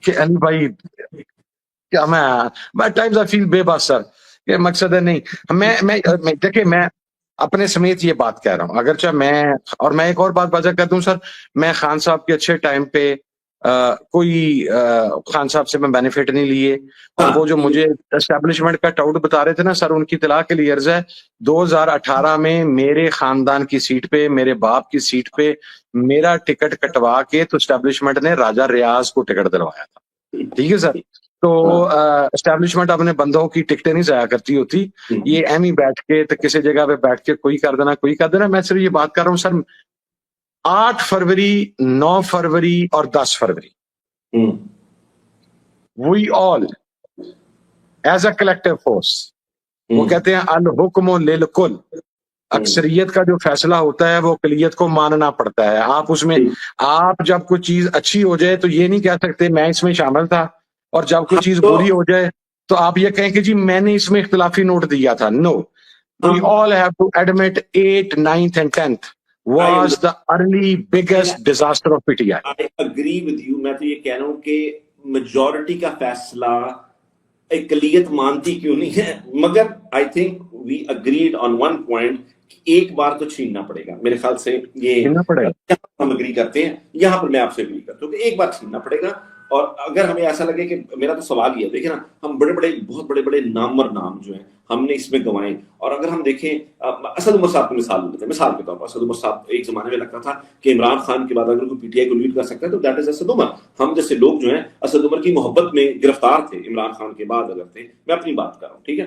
کہ علی بھائی کیا میں بائی ٹائمز آئی فیل بے بس سر. یہ مقصد ہے نہیں، میں دیکھیں میں اپنے سمیت یہ بات کہہ رہا ہوں، اگرچہ میں ایک اور بات واضح کر دوں سر، میں خان صاحب کے اچھے ٹائم پہ کوئی خان صاحب سے میں بینیفٹ نہیں لیے. اور وہ جو مجھے اسٹیبلشمنٹ کا ٹاؤٹ بتا رہے تھے نا سر، ان کی اطلاع کے لیے عرض ہے 2018 میں میرے خاندان کی سیٹ پہ، میرے باپ کی سیٹ پہ میرا ٹکٹ کٹوا کے تو اسٹیبلشمنٹ نے راجہ ریاض کو ٹکٹ دلوایا تھا. ٹھیک ہے سر. تو اسٹیبلشمنٹ اپنے بندوں کی ٹکٹیں نہیں ضائع کرتی ہوتی، یہ ایم ہی بیٹھ کے تو کسی جگہ پہ بیٹھ کے کوئی کر دینا. میں صرف یہ بات کر رہا ہوں سر، 8 فروری 9 فروری اور 10 فروری we all as a collective force, وہ کہتے ہیں الحکم للکل، اکثریت کا جو فیصلہ ہوتا ہے وہ اقلیت کو ماننا پڑتا ہے. آپ اس میں آپ جب کوئی چیز اچھی ہو جائے تو یہ نہیں کہہ سکتے میں اس میں شامل تھا، اور جب کوئی چیز بری ہو جائے تو آپ یہ کہیں کہ جی میں نے اس میں اختلافی نوٹ دیا تھا. No, we all have to admit 8th 9th and 10th was the early biggest disaster of PTI. I agree with you. میں تو یہ کہہ رہا ہوں کہ میجورٹی کا فیصلہ اقلیت مانتی کیوں نہیں ہے، مگر I think we agreed on one point کہ ایک بار تو چھیننا پڑے گا. میرے خیال سے یہ ہم اگری کرتے ہیں، یہاں پر میں آپ سے اگری کرتا ہوں کہ ایک بار چھیننا پڑے گا. اور اگر ہمیں ایسا لگے کہ میرا تو سوال یہ ہے، دیکھیں نا ہم بہت بڑے نامور نام جو ہیں ہم نے اس میں گنوائے. اور اگر ہم دیکھیں اسد عمر صاحب کی مثال لیتے ہیں، مثال کے طور پر اسد عمر صاحب ایک زمانے میں لگتا تھا کہ عمران خان کے بعد اگر کوئی پی ٹی آئی کو لیڈ کر سکتا ہے تو دیٹ از اسد عمر. ہم جیسے لوگ جو ہیں اسد عمر کی محبت میں گرفتار تھے عمران خان کے بعد اگر تھے. میں اپنی بات کر رہا ہوں، ٹھیک ہے.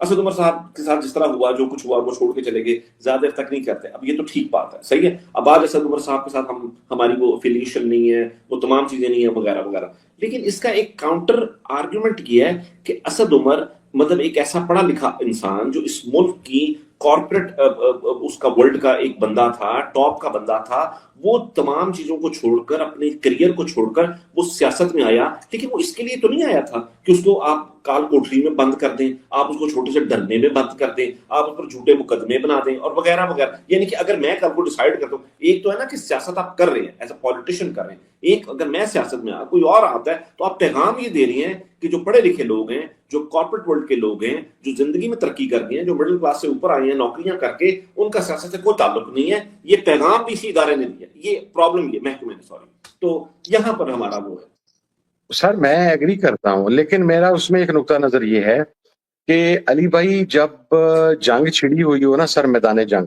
اسد عمر صاحب کے ساتھ جس طرح ہوا، جو کچھ ہوا وہ چھوڑ کے چلے گئے، زیادہ دیر تک نہیں کرتے. اب یہ تو ٹھیک بات ہے، صحیح ہے. اب آج اسد عمر صاحب کے ساتھ ہماری وہ افیلیشن نہیں ہے، وہ تمام چیزیں نہیں ہیں وغیرہ وغیرہ. لیکن اس کا ایک کاؤنٹر آرگیومنٹ یہ ہے کہ اسد عمر مطلب ایک ایسا پڑھا لکھا انسان جو اس ملک کی کارپوریٹ اس کا ورلڈ کا ایک بندہ تھا، ٹاپ کا بندہ تھا. وہ تمام چیزوں کو چھوڑ کر، اپنے کریئر کو چھوڑ کر وہ سیاست میں آیا. لیکن وہ اس کے لیے تو نہیں آیا تھا کہ اس کو آپ کال کوٹری میں بند کر دیں، آپ اس کو چھوٹے سے ڈرنے میں بند کر دیں، آپ اس پر جھوٹے مقدمے بنا دیں اور وغیرہ وغیرہ. یعنی کہ اگر میں کل کو ڈیسائیڈ کرتا ہوں، ایک تو ہے نا کہ سیاست آپ کر رہے ہیں ایز اے پولیٹیشین کر رہے ہیں، ایک اگر میں سیاست میں کوئی اور آتا ہے تو آپ پیغام یہ دے رہی ہیں کہ جو پڑھے لکھے لوگ ہیں، جو کارپوریٹ ورلڈ کے لوگ ہیں، جو زندگی میں ترقی کر گئے ہیں، جو مڈل کلاس سے اوپر آئے ہیں نوکریاں کر کے، ان کا سیاست سے کوئی تعلق نہیں ہے. یہ پیغام بھی اسی ادارے نے دیا. یہ پرابلم یہ محکمے نے تو یہاں پر ہمارا وہ ہے. سر میں ایگری کرتا ہوں، لیکن میرا اس میں ایک نقطہ نظر یہ ہے کہ علی بھائی جب جنگ چھڑی ہوئی ہو نا سر، میدان جنگ،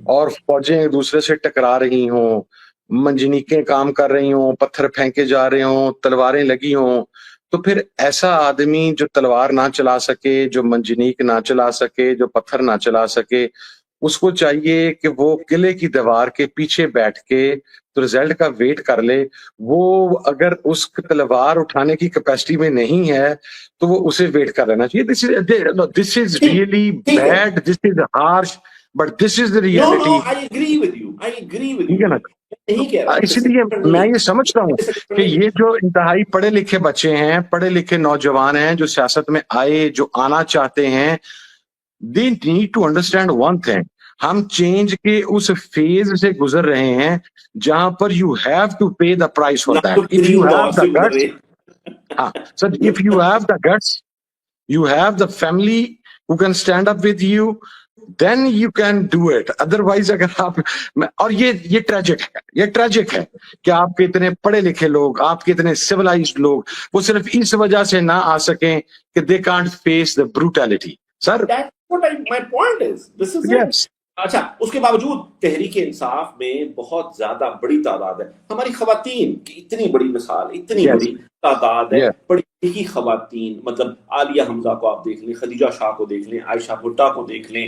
اور فوجیں ایک دوسرے سے ٹکرا رہی ہوں، منجنیقیں کام کر رہی ہوں، پتھر پھینکے جا رہے ہوں، تلواریں لگی ہوں، تو پھر ایسا آدمی جو تلوار نہ چلا سکے، جو منجنیق نہ چلا سکے، جو پتھر نہ چلا سکے، اس کو چاہیے کہ وہ قلعے کی دیوار کے پیچھے بیٹھ کے تو رزلٹ کا ویٹ کر لے. وہ اگر اس تلوار اٹھانے کی کیپیسٹی میں نہیں ہے تو وہ اسے ویٹ کر لینا چاہیے. This is really bad, this is harsh, but this is the reality. اس لیے میں یہ سمجھتا ہوں کہ یہ جو انتہائی پڑھے لکھے بچے ہیں، پڑھے لکھے نوجوان ہیں جو سیاست میں آئے، جو آنا چاہتے ہیں، they need to understand one thing. ہم چینج کے اس فیز سے گزر رہے ہیں جہاں پر you have to pay the price for that. If you have the guts, so if you have the guts, you have the family who can stand up with you, then you can do it. Otherwise اگر آپ، اور یہ tragic ہے کہ آپ کے اتنے پڑھے لکھے لوگ، آپ کے اتنے سیولائزڈ لوگ وہ صرف اس وجہ سے نہ آ سکیں کہ they can't face the brutality. Sir, that's what my point is. This is yes. اچھا، اس کے باوجود تحریک انصاف میں بہت زیادہ بڑی تعداد ہے ہماری خواتین کی، اتنی بڑی مثال، اتنی بڑی تعداد ہے Yeah. پڑھی لکھی خواتین، مطلب عالیہ حمزہ کو آپ دیکھ لیں، خدیجہ شاہ کو دیکھ لیں، عائشہ بھٹا کو دیکھ لیں،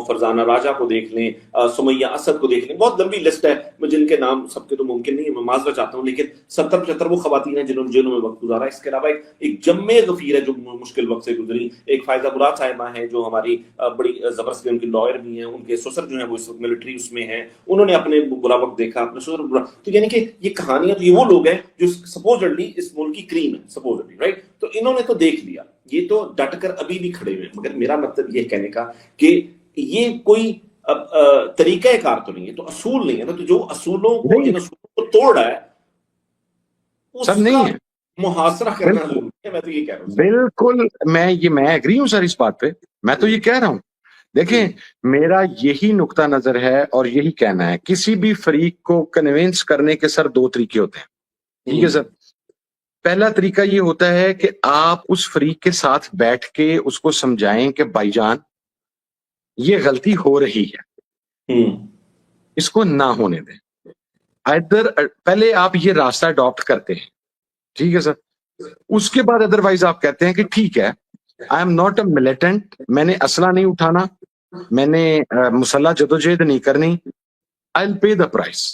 فرزانہ راجہ کو دیکھ لیں، سمیہ اسد کو دیکھ لیں، بہت لمبی لسٹ ہے جن کے نام سب کے تو ممکن نہیں ہے، میں معذرت چاہتا ہوں، لیکن 70-75 وہ خواتین ہیں جنہوں نے جیلوں میں وقت گزارا. اس کے علاوہ ایک جم غفیر ہے جو مشکل وقت سے گزری، ایک فائزہ مراد صاحبہ ہیں جو ہماری بڑی زبردست ان کی لائر بھی ہیں، ان کے سسر جو ہیں وہ اس وقت ملٹری اس میں ہیں، انہوں نے اپنے برا وقت دیکھا، اپنے سسر برا. تو یعنی کہ یہ کہانیاں تو یہ وہ لوگ ہیں جو سپوزڈلی اس ملک کی کریم ہے، سپوزڈلی رائٹ. تو انہوں نے تو دیکھ لیا، یہ تو ڈٹ کر ابھی بھی کھڑے ہوئے ہیں. مگر میرا مطلب یہ کہنے کا کہ یہ کوئی طریقہ کار تو نہیں ہے، تو اصول نہیں ہے نا. تو جو اصولوں کو، جن اصولوں کو توڑ رہا ہے اس سب نہیں کا ہے، محاصرہ کرنا ضروری ہے. میں تو یہ کہہ رہا ہوں. بالکل میں ایگری ہوں سر اس بات پہ. میں تو یہ کہہ رہا ہوں، دیکھیں میرا یہی نقطہ نظر ہے اور یہی کہنا ہے، کسی بھی فریق کو کنونس کرنے کے سر دو طریقے ہوتے ہیں. ٹھیک ہے سر. پہلا طریقہ یہ ہوتا ہے کہ آپ اس فریق کے ساتھ بیٹھ کے اس کو سمجھائیں کہ بھائی جان یہ غلطی ہو رہی ہے، اس کو نہ ہونے دیں. ادھر پہلے آپ یہ راستہ اڈاپٹ کرتے ہیں، ٹھیک ہے سر. اس کے بعد ادروائز آپ کہتے ہیں کہ ٹھیک ہے، آئی ایم ناٹ اے ملیٹنٹ، میں نے اسلحہ نہیں اٹھانا، میں نے مسلح جدوجہد نہیں کرنی، آئی ول پے دا پرائس،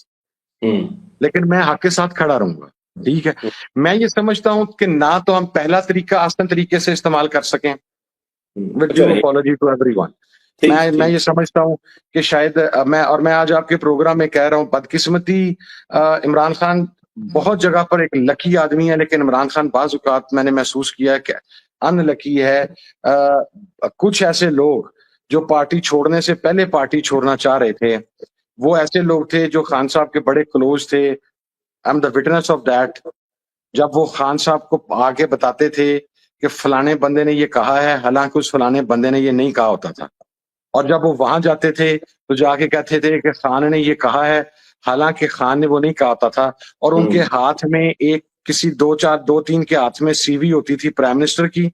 لیکن میں حق کے ساتھ کھڑا رہوں گا. ٹھیک ہے. میں یہ سمجھتا ہوں کہ نہ تو ہم پہلا طریقہ آسان طریقے سے استعمال کر سکیں، with due apology to everyone. میں یہ سمجھتا ہوں کہ شاید میں آج آپ کے پروگرام میں کہہ رہا ہوں، بدقسمتی عمران خان بہت جگہ پر ایک لکی آدمی ہے، لیکن عمران خان بعض اوقات میں نے محسوس کیا کہ ان لکی ہے. کچھ ایسے لوگ جو پارٹی چھوڑنے سے پہلے پارٹی چھوڑنا چاہ رہے تھے، وہ ایسے لوگ تھے جو خان صاحب کے بڑے کلوز تھے. آئی am the witness of that. جب وہ خان صاحب کو آگے بتاتے تھے کہ فلانے بندے نے یہ کہا ہے، حالانکہ اس فلانے بندے نے یہ نہیں کہا ہوتا تھا، اور جب وہ وہاں جاتے تھے تو جا کے کہتے تھے کہ خان نے یہ کہا ہے، حالانکہ خان نے وہ نہیں کہا ہوتا تھا. اور ان کے ہاتھ میں ایک کسی 2-3 کے ہاتھ میں سی وی ہوتی تھی پرائم منسٹر کی،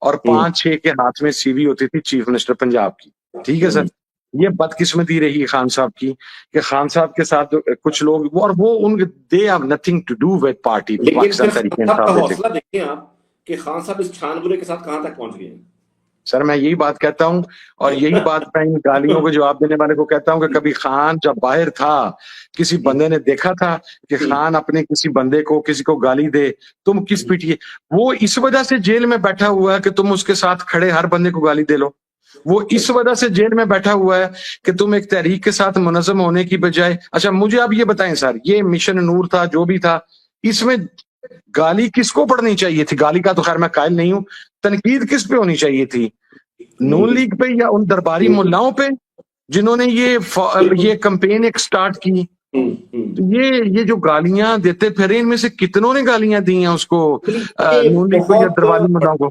اور 5-6 کے ہاتھ میں سی وی ہوتی تھی چیف منسٹر پنجاب کی. ٹھیک ہے سر. یہ بدقسمتی رہی خان صاحب کی کہ خان صاحب کے ساتھ کچھ لوگ، اور وہ ان they have nothing to do with party. لیکن حوصلہ دیکھیں آپ کہ خان صاحب اس چھان برے کے ساتھ کہاں تک پہنچ گئے ہیں. سر میں یہی بات کہتا ہوں، اور یہی بات میں ان گالیوں کو جواب دینے والے کو کہتا ہوں کہ کبھی خان جب باہر تھا، کسی بندے نے دیکھا تھا کہ خان اپنے کسی بندے کو، کسی کو گالی دے، تم کس پیٹیے؟ وہ اس وجہ سے جیل میں بیٹھا ہوا ہے کہ تم اس کے ساتھ کھڑے ہر بندے کو گالی دے لو. وہ اس وجہ سے جیل میں بیٹھا ہوا ہے کہ تم ایک تحریک کے ساتھ منظم ہونے کی بجائے. اچھا مجھے آپ یہ بتائیں سر، یہ مشن نور تھا جو بھی تھا، اس میں گالی کس کو پڑھنی چاہیے تھی؟ گالی کا تو خیر میں قائل نہیں ہوں، تنقید کس پہ ہونی چاہیے تھی؟ نون لیگ پہ یا ان درباری ملاؤں پہ جنہوں نے یہ کمپین ایک سٹارٹ کی؟ یہ جو گالیاں دیتے پھرے، ان میں سے کتنوں نے گالیاں دی ہیں اس کو، نون لیگ کو یا درباری ملاؤں کو؟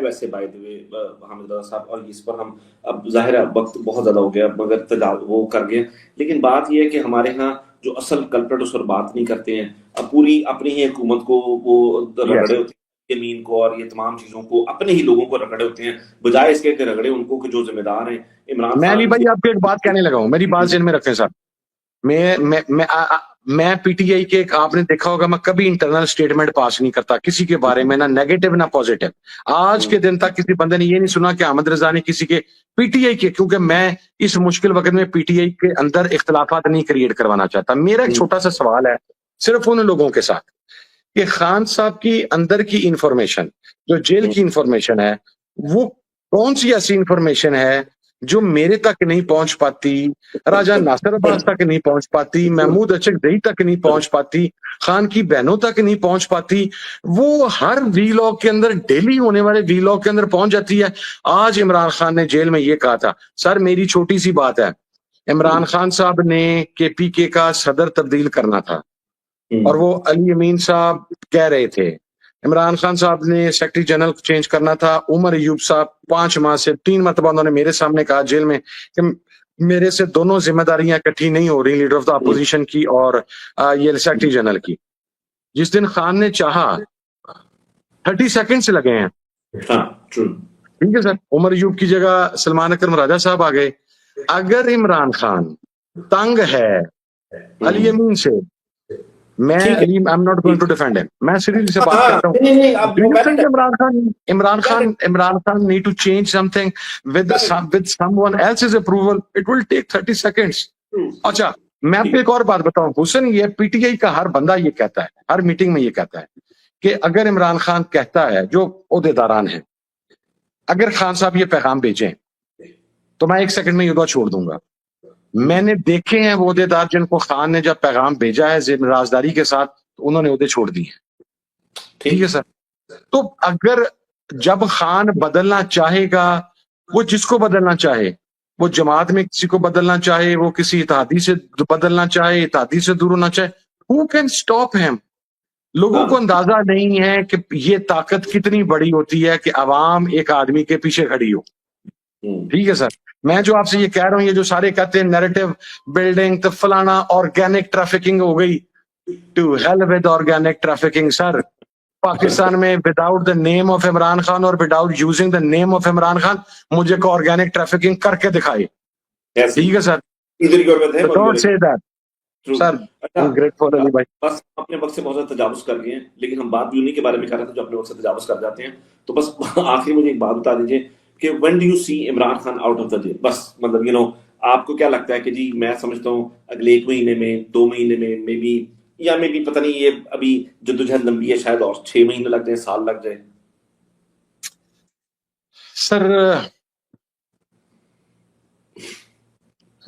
ویسے بائی دی وے حامد رضا صاحب، اور اس پر ہم اب ظاہر ہے وقت بہت زیادہ ہو گیا مگر وہ کر گئے، لیکن بات یہ ہے کہ ہمارے ہاں جو اصل کلپریٹ اس پر بات نہیں کرتے ہیں. اب پوری اپنی ہی حکومت کو وہ رگڑے ہوتے ہیں، زمین کو اور یہ تمام چیزوں کو اپنے ہی لوگوں کو رگڑے ہوتے ہیں، بجائے اس کے کہ رگڑے ان کو کہ جو ذمہ دار ہیں. عمران میں علی بھائی آپ کو ایک بات کہنے لگا ہوں، میری بات ذہن میں رکھیں صاحب. میں پی ٹی آئی کے، آپ نے دیکھا ہوگا میں کبھی انٹرنل سٹیٹمنٹ پاس نہیں کرتا کسی کے بارے میں، نہ نیگیٹو نہ پازیٹو. آج کے دن تک کسی بندے نے یہ نہیں سنا کہ احمد رضا نے کسی کے پی ٹی آئی کے، کیونکہ میں اس مشکل وقت میں پی ٹی آئی کے اندر اختلافات نہیں کریٹ کروانا چاہتا. میرا ایک چھوٹا سا سوال ہے صرف ان لوگوں کے ساتھ کہ خان صاحب کی اندر کی انفارمیشن، جو جیل کی انفارمیشن ہے، وہ کون سی ایسی انفارمیشن ہے جو میرے تک نہیں پہنچ پاتی، راجہ ناصر عباس تک نہیں پہنچ پاتی، محمود اچک دئی تک نہیں پہنچ پاتی، خان کی بہنوں تک نہیں پہنچ پاتی، وہ ہر وی لاگ کے اندر، ڈیلی ہونے والے وی لاگ کے اندر پہنچ جاتی ہے. آج عمران خان نے جیل میں یہ کہا تھا. سر میری چھوٹی سی بات ہے، عمران خان صاحب نے کے پی کے کا صدر تبدیل کرنا تھا، اور وہ علی امین صاحب کہہ رہے تھے. عمران خان صاحب نے سیکرٹری جنرل چینج کرنا تھا. عمر ایوب صاحب 5 ماہ سے 3 مرتبہ انہوں نے میرے سامنے کہا جیل میں کہ میرے سے دونوں ذمہ داریاں اکٹھی نہیں ہو رہی، لیڈر آف دا اپوزیشن کی اور یہ سیکرٹری جنرل کی. جس دن خان نے چاہا 30 سیکنڈ سے لگے ہیں. ٹھیک ہے سر. عمر ایوب کی جگہ سلمان اکرم راجہ صاحب آ گئے. اگر عمران خان تنگ ہے علی امین سے میں ٹھیک ہے۔ Aleem I am not going to defend ہم، میں سیریسلی سے بات ہاں کرتا ہوں. نہیں آپ Do you think Imran Khan need to change something with someone else's approval? It will take 30 seconds. اچھا میں آپ کو ایک اور بات بتاؤں حسن، یہ پی ٹی آئی کا ہر بندہ یہ کہتا ہے، ہر میٹنگ میں یہ کہتا ہے کہ اگر عمران خان کہتا ہے، جو عہدے داران ہیں، اگر خان صاحب یہ پیغام بھیجیں تو میں 1 سیکنڈ میں یہ چھوڑ دوں گا. میں نے دیکھے ہیں وہ عہدے دار جن کو خان نے جب پیغام بھیجا ہے ذمہ رازداری کے ساتھ، انہوں نے عہدے چھوڑ دیے ہیں. ٹھیک ہے سر. تو اگر جب خان بدلنا چاہے گا، وہ جس کو بدلنا چاہے، وہ جماعت میں کسی کو بدلنا چاہے، وہ کسی اتحادی سے بدلنا چاہے، اتحادی سے دور ہونا چاہے، who can stop him؟ لوگوں کو اندازہ نہیں ہے کہ یہ طاقت کتنی بڑی ہوتی ہے کہ عوام ایک آدمی کے پیچھے کھڑی ہو. ٹھیک ہے سر. میں جو آپ سے یہ کہہ رہا ہوں، یہ جو سارے کہتے ہیں نیریٹو بلڈنگ تو فلانا آرگینک ٹریفکنگ ہو گئی، to hell with organic trafficking. Sir Pakistan میں without the name of Imran Khan اور without using the name of Imran Khan مجھے کو آرگینک ٹریفکنگ کر کے دکھائے. ٹھیک ہے sir. Don't say that sir. Grateful Ali بھائی. بس اپنے وقت سے بہت زیادہ تجاوز کر گئے ہیں، لیکن ہم بات بھی انہیں کے بارے میں کر رہے تھے جو اپنے وقت سے تجاوز کر جاتے ہیں. تو بس آخری مجھے ایک بات بتا دیجیے کہ when do you see Imran Khan out of the jail? بس مطلب آپ کو کیا لگتا ہے کہ جی میں سمجھتا ہوں اگلے 1 مہینے میں، 2 مہینے میں، مے بی، یا مے بی پتہ نہیں، یہ ابھی جدوجہد لمبی ہے، شاید اور 6 مہینے لگ جائیں، سال لگ جائے. سر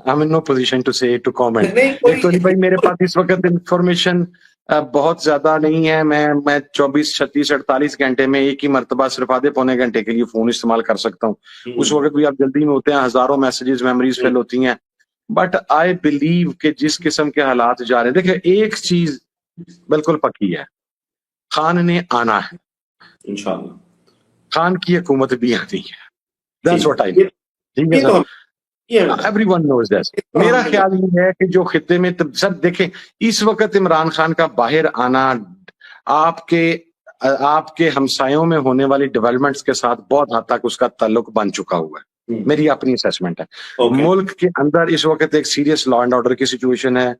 I'm in no position to say to comment. ایک تو بھائی میرے پاس اس وقت انفارمیشن بہت زیادہ نہیں ہے. میں 24 36 48 گھنٹے میں ایک ہی مرتبہ صرف آدھے پونے گھنٹے کے لیے فون استعمال کر سکتا ہوں. اس وقت بھی آپ جلدی میں ہوتے ہیں، ہزاروں میسیجز میموریز فل ہوتی ہیں. بٹ آئی بلیو کہ جس قسم کے حالات جا رہے ہیں، دیکھیں ایک چیز بالکل پکی ہے، خان نے آنا ہے انشاءاللہ. خان کی حکومت بھی آتی ہے. That's what I mean. ٹھیک ہے سر. Everyone knows that. میرا خیال یہ ہے کہ جو خطے میں سر دیکھیں اس وقت عمران خان کا باہر آنا آپ کے ہمسایوں میں ہونے والی ڈیولپمنٹس کے ساتھ بہت حد تک اس کا تعلق بن چکا ہوا ہے. میری اپنی اسیسمنٹ ہے. ملک کے اندر اس وقت ایک سیریس لا اینڈ آرڈر کی سچویشن ہے،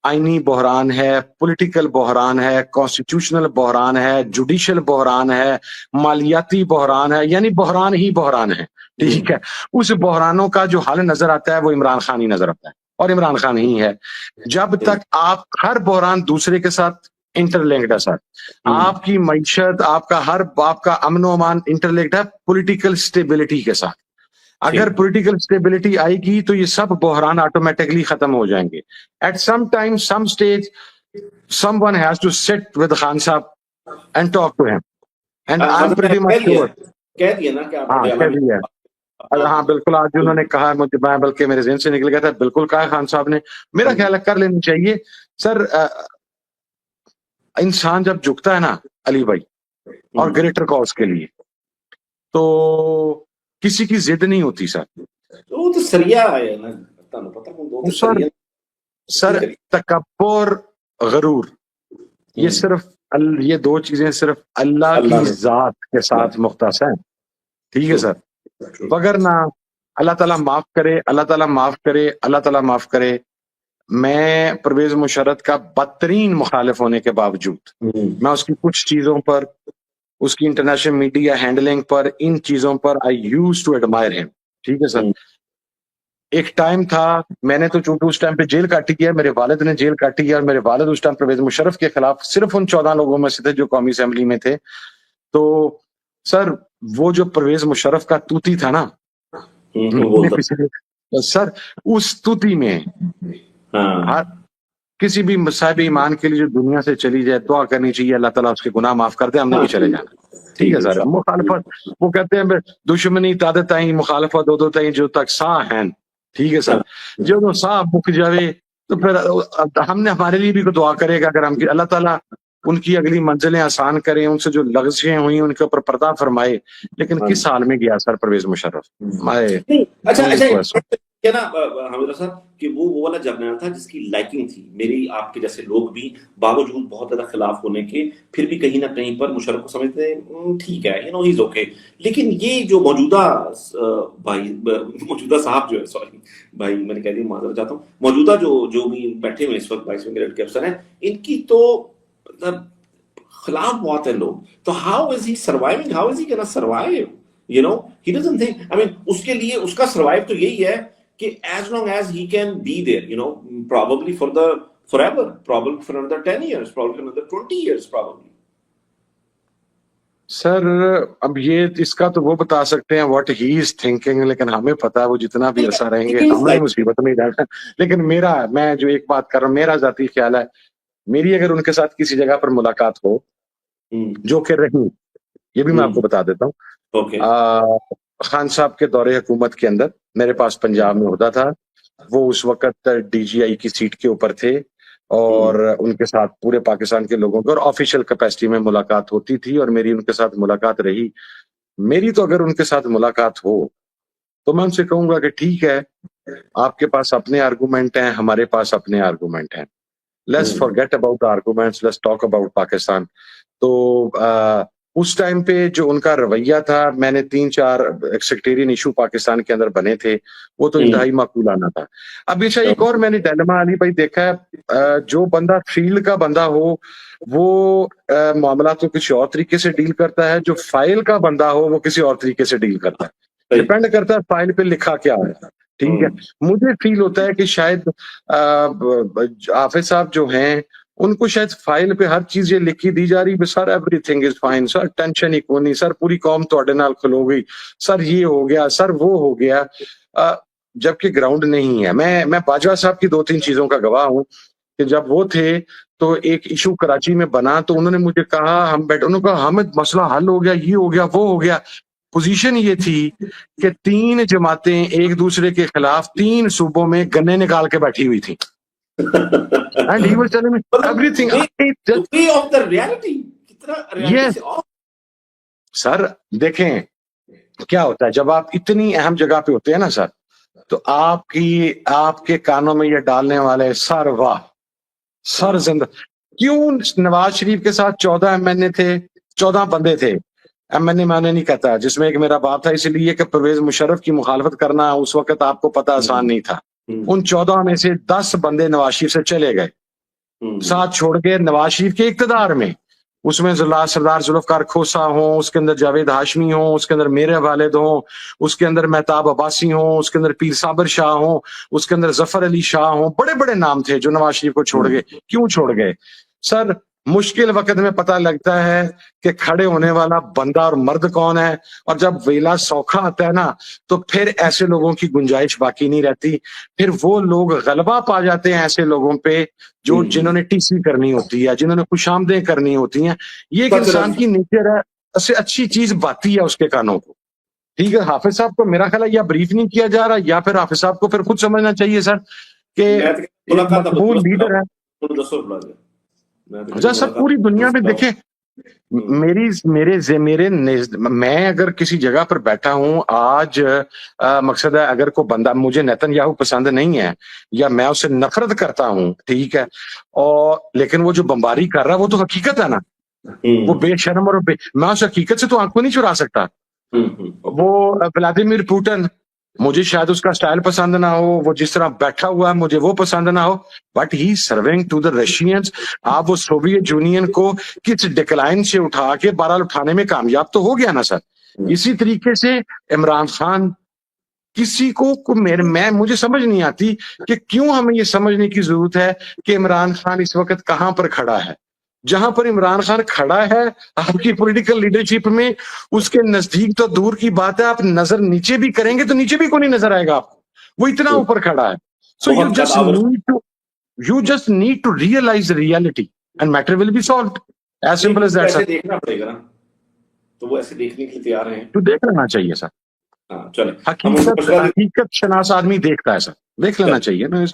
آئینی بحران ہے، پولیٹیکل بحران ہے، کانسٹیٹیوشنل بحران ہے، جوڈیشل بحران ہے، مالیاتی بحران ہے، یعنی بحران ہی بحران ہے. ٹھیک ہے. اس بحرانوں کا جو حل نظر آتا ہے وہ عمران خان ہی نظر آتا ہے، اور عمران خان ہی ہے. جب تک آپ ہر بحران دوسرے کے ساتھ انٹر لنکڈ ہے سر. آپ کی معیشت، آپ کا امن و امان انٹر لنکڈ ہے پولیٹیکل اسٹیبلٹی کے ساتھ. اگر پولیٹیکل اسٹیبلٹی آئے گی تو یہ سب بحران آٹومیٹکلی ختم ہو جائیں گے. At some time some stage someone has to sit with Khan صاحب and talk to him and I am pretty much sure. کہہ دیا نا کہ ہاں بالکل. آج انہوں نے کہا، مجھے بلکہ میرے ذہن سے نکل گیا تھا، بالکل کہا خان صاحب نے. میرا خیال ہے کر لینی چاہیے سر. انسان جب جھکتا ہے نا علی بھائی اور گریٹر کاز کے لیے تو کسی کی ضد نہیں ہوتی سر. وہ تو سریا ہے نا سر. تکبر، غرور، یہ صرف یہ 2 چیزیں صرف اللہ کی ذات کے ساتھ مختص ہیں. ٹھیک ہے سر. وگرنہ اللہ تعالیٰ معاف کرے، اللہ تعالیٰ معاف کرے، اللہ تعالیٰ معاف کرے. میں پرویز مشرف کا بدترین مخالف ہونے کے باوجود میں اس کی کچھ چیزوں پر، اس کی انٹرنیشنل میڈیا ہینڈلنگ پر، ان چیزوں پر آئی یوز ٹو ایڈمائر ہم. ٹھیک ہے سر. ایک ٹائم تھا، میں نے تو چونکہ اس ٹائم پہ جیل کاٹی کیا، میرے والد نے جیل کاٹی کیا، اور میرے والد اس ٹائم پرویز مشرف کے خلاف صرف ان 14 لوگوں میں سے تھے جو قومی اسمبلی میں تھے. تو سر وہ جو پرویز مشرف کا توتی تھا نا سر، اس توتی میں کسی بھی صاحب ایمان کے لیے جو دنیا سے چلی جائے دعا کرنی چاہیے اللہ تعالیٰ اس کے گناہ معاف کر دے، ہم نے بھی چلے جانا. ٹھیک ہے سر. مخالفت وہ کہتے ہیں دشمنی تادے تائیں مخالفت دو تائیں جو تک ساہ ہیں. ٹھیک ہے سر. جو ساہ بک جاوے تو پھر ہم نے ہمارے لیے بھی کوئی دعا کرے گا اگر ہم اللہ تعالیٰ ان کی اگلی منزلیں آسان کریں، ان سے جو لغزشیں ہوئی ان کے اوپر پردہ فرمائے. لیکن کس حال میں گیا سر پرویز مشرف؟ کیا نا حمیدہ صاحب کہ وہ والا جرنیل تھا جس کی لائکنگ تھی میری آپ کے جیسے لوگ بھی باوجود بہت زیادہ خلاف ہونے کے پھر بھی کہیں نہ کہیں پر مشرف کو سمجھتے ہیں ٹھیک ہے ہی از اوکے. لیکن یہ جو موجودہ موجودہ صاحب جو ہے سوری بھائی میں نے کہہ دیا معذرت چاہتا ہوں موجودہ جو بھی بیٹھے ہوئے اس وقت 22ویں گریڈ کے افسر ہیں ان کی تو مطلب خلاف بہت ہے لوگ. تو how is he surviving how is he can survive you know he doesn't think I mean اس کے لیے اس کا سروائیو تو یہی ہے کہ as long as he can be there, you know, probably for the forever, probably for another 10 years, probably for another 20 years, probably. سر اب یہ اس کا تو وہ بتا سکتے ہیں واٹ ہی از تھنکنگ، لیکن ہمیں پتا ہے وہ جتنا بھی ایسا رہیں گے ہمیں مصیبت میں ڈالنا. لیکن میں جو ایک بات کر رہا ہوں میرا ذاتی خیال ہے میری اگر ان کے ساتھ کسی جگہ پر ملاقات ہو جو کہ رہی یہ بھی میں آپ کو بتا دیتا ہوں. خان صاحب کے دور حکومت کے اندر میرے پاس پنجاب میں ہوتا تھا، وہ اس وقت ڈی جی آئی کی سیٹ کے اوپر تھے اور ان کے ساتھ پورے پاکستان کے لوگوں کو اور آفیشیل کیپیسٹی میں ملاقات ہوتی تھی اور میری ان کے ساتھ ملاقات رہی. میری تو اگر ان کے ساتھ ملاقات ہو تو میں ان سے کہوں گا کہ ٹھیک ہے آپ کے پاس اپنے آرگومنٹ ہیں ہمارے پاس اپنے آرگومنٹ ہیں، let's forget about arguments let's talk about Pakistan. تو اس ٹائم پہ جو ان کا رویہ تھا میں نے 3-4 سیکٹیرین ایشو پاکستان کے اندر بنے تھے وہ تو انتہائی معقولانہ تھا. اب یہ ایک اور میں نے ڈائلما علی بھائی دیکھا ہے جو بندہ فیلڈ کا بندہ ہو وہ معاملات کو کسی اور طریقے سے ڈیل کرتا ہے، جو فائل کا بندہ ہو وہ کسی اور طریقے سے ڈیل کرتا ہے. ڈپینڈ کرتا ہے فائل پہ لکھا کیا ہے. ٹھیک ہے مجھے فیل ہوتا ہے کہ شاید حافظ صاحب جو ہیں ان کو شاید فائل پہ ہر چیز یہ لکھی دی جا رہی sir everything is fine sir tension ہی کوئی نہیں سر پوری قوم تواڈے نال کھلو گئی سر یہ ہو گیا سر وہ ہو گیا، جبکہ گراؤنڈ نہیں ہے. میں باجوہ صاحب کی 2-3 چیزوں کا گواہ ہوں کہ جب وہ تھے تو ایک ایشو کراچی میں بنا تو انہوں نے مجھے کہا ہم بیٹھے انہوں نے کہا ہمیں مسئلہ حل ہو گیا یہ ہو گیا وہ ہو گیا. پوزیشن یہ تھی کہ 3 جماعتیں ایک دوسرے کے خلاف 3 صوبوں میں گنے نکال کے بیٹھی ہوئی تھی. And he was telling me everything. of the reality. Yes. سر دیکھیں کیا ہوتا ہے جب آپ اتنی اہم جگہ پہ ہوتے ہیں نا سر تو آپ کے کانوں میں یہ ڈالنے والے سر واہ سر زندہ کیوں نواز شریف کے ساتھ 14 MNA تھے 14 بندے تھے. MNA میں نہیں کہتا جس میں ایک میرا باپ تھا، اس لیے کہ پرویز مشرف کی مخالفت کرنا اس وقت آپ کو پتا آسان نہیں تھا. ان 14 میں سے 10 بندے نواز شریف سے چلے گئے ساتھ چھوڑ کے نواز شریف کے اقتدار میں. اس میں سردار ذوالفقار کھوسا ہوں، اس کے اندر جاوید ہاشمی ہوں، اس کے اندر میرے والد ہوں، اس کے اندر مہتاب عباسی ہوں، اس کے اندر پیر صابر شاہ ہوں، اس کے اندر ظفر علی شاہ ہوں. بڑے بڑے نام تھے جو نواز شریف کو چھوڑ گئے. کیوں چھوڑ گئے سر؟ مشکل وقت میں پتہ لگتا ہے کہ کھڑے ہونے والا بندہ اور مرد کون ہے، اور جب ویلا سوکھا آتا ہے نا تو پھر ایسے لوگوں کی گنجائش باقی نہیں رہتی. پھر وہ لوگ غلبہ پا جاتے ہیں ایسے لوگوں پہ جو جنہوں نے ٹی سی کرنی ہوتی ہے، جنہوں نے خوش آمدیں کرنی ہوتی ہیں. یہ ایک انسان کی نیچر ہے، اس سے اچھی چیز باتی ہے اس کے کانوں کو. ٹھیک ہے حافظ صاحب کو میرا خیال ہے یا بریف نہیں کیا جا رہا یا پھر حافظ صاحب کو پھر خود سمجھنا چاہیے سر کہ مقبول لیڈر ہے. اچھا سر پوری دنیا میں دیکھیں میں اگر کسی جگہ پر بیٹھا ہوں آج مقصد ہے اگر کوئی بندہ مجھے نیتن یاہو پسند نہیں ہے یا میں اسے نفرت کرتا ہوں ٹھیک ہے اور لیکن وہ جو بمباری کر رہا ہے وہ تو حقیقت ہے نا، وہ بے شرم اور میں اس حقیقت سے تو آنکھوں نہیں چرا سکتا. وہ ولادیمیر پوٹن مجھے شاید اس کا سٹائل پسند نہ ہو، وہ جس طرح بیٹھا ہوا ہے مجھے وہ پسند نہ ہو، but he serving to the Russians. آپ وہ سوویت یونین کو کس ڈکلائن سے اٹھا کے بہرحال اٹھانے میں کامیاب تو ہو گیا نا سر. اسی طریقے سے عمران خان کسی کو مجھے سمجھ نہیں آتی کہ کیوں ہمیں یہ سمجھنے کی ضرورت ہے کہ عمران خان اس وقت کہاں پر کھڑا ہے. جہاں پر عمران خان کھڑا ہے آپ کی پولیٹیکل لیڈرشپ میں اس کے نزدیک تو دور کی بات ہے، آپ نظر نیچے بھی کریں گے تو نیچے بھی کوئی نہیں نظر آئے گا آپ کو، وہ اتنا اوپر کھڑا ہے. So you just need to realise reality and matter will be solved as simple as that. دیکھنا پڑے گا نا تو وہ ایسے دیکھنے کے لیے تیار ہیں تو دیکھ لینا چاہیے سر. حقیقت شناس آدمی دیکھتا ہے سر، دیکھ لینا چاہیے نا.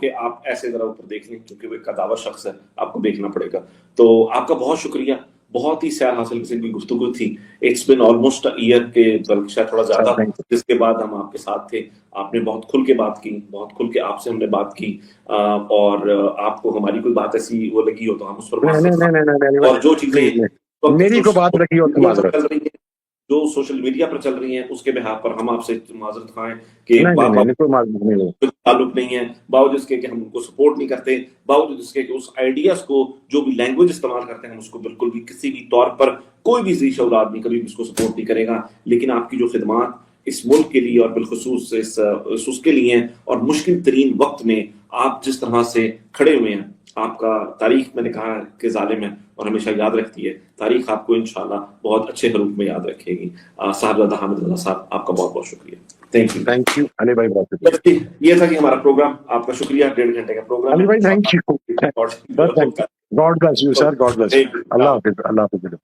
کہ آپ ایسے ذرا اوپر دیکھ لیں کیونکہ وہ ایک قداور شخص ہے، آپ کو دیکھنا پڑے گا. تو آپ کا بہت شکریہ بہت ہی سیر حاصل قسم کی گفتگو تھی. اٹس بن آلموسٹ ایئر کے بلکہ شاید تھوڑا زیادہ, جس کے بعد ہم آپ کے ساتھ تھے. آپ نے بہت کھل کے بات کی, بہت کھل کے آپ سے ہم نے بات کی, اور آپ کو ہماری کوئی بات ایسی وہ لگی ہو تو ہم اس پر اور جو چیزیں میری کو بات رکھی ہو تو معذرت, چل رہی ہیں جو سوشل میڈیا پر چل رہی ہیں اس کے بہاف پر ہم آپ سے معذرت خواہیں کہ تعلق نہیں ہے, باوجود اس کے کہ ہم ان کو سپورٹ نہیں کرتے, باوجود اس کے کہ اس آئیڈیاز کو جو بھی لینگویج استعمال کرتے ہیں ہم اس کو بالکل بھی کسی بھی طور پر کوئی بھی ذی شعور آدمی کبھی بھی اس کو سپورٹ نہیں کرے گا. لیکن آپ کی جو خدمات اس ملک کے لیے اور بالخصوص اس کے لیے ہیں, اور مشکل ترین وقت میں آپ جس طرح سے کھڑے ہوئے ہیں, آپ کا تاریخ میں نے کہا کہ ظالم ہے اور ہمیشہ یاد رکھتی ہے. تاریخ آپ کو انشاءاللہ بہت اچھے حروف میں یاد رکھے گی. صاحبزادہ حامد رضا صاحب, آپ کا بہت بہت شکریہ. تھینک یو علی بھائی, بہت شکریہ. یہ تھا کہ ہمارا پروگرام, آپ کا شکریہ. 1.5 گھنٹے کا پروگرام. علی بھائی thank you, God bless you sir, God bless. Allah حافظ, اللہ حافظ.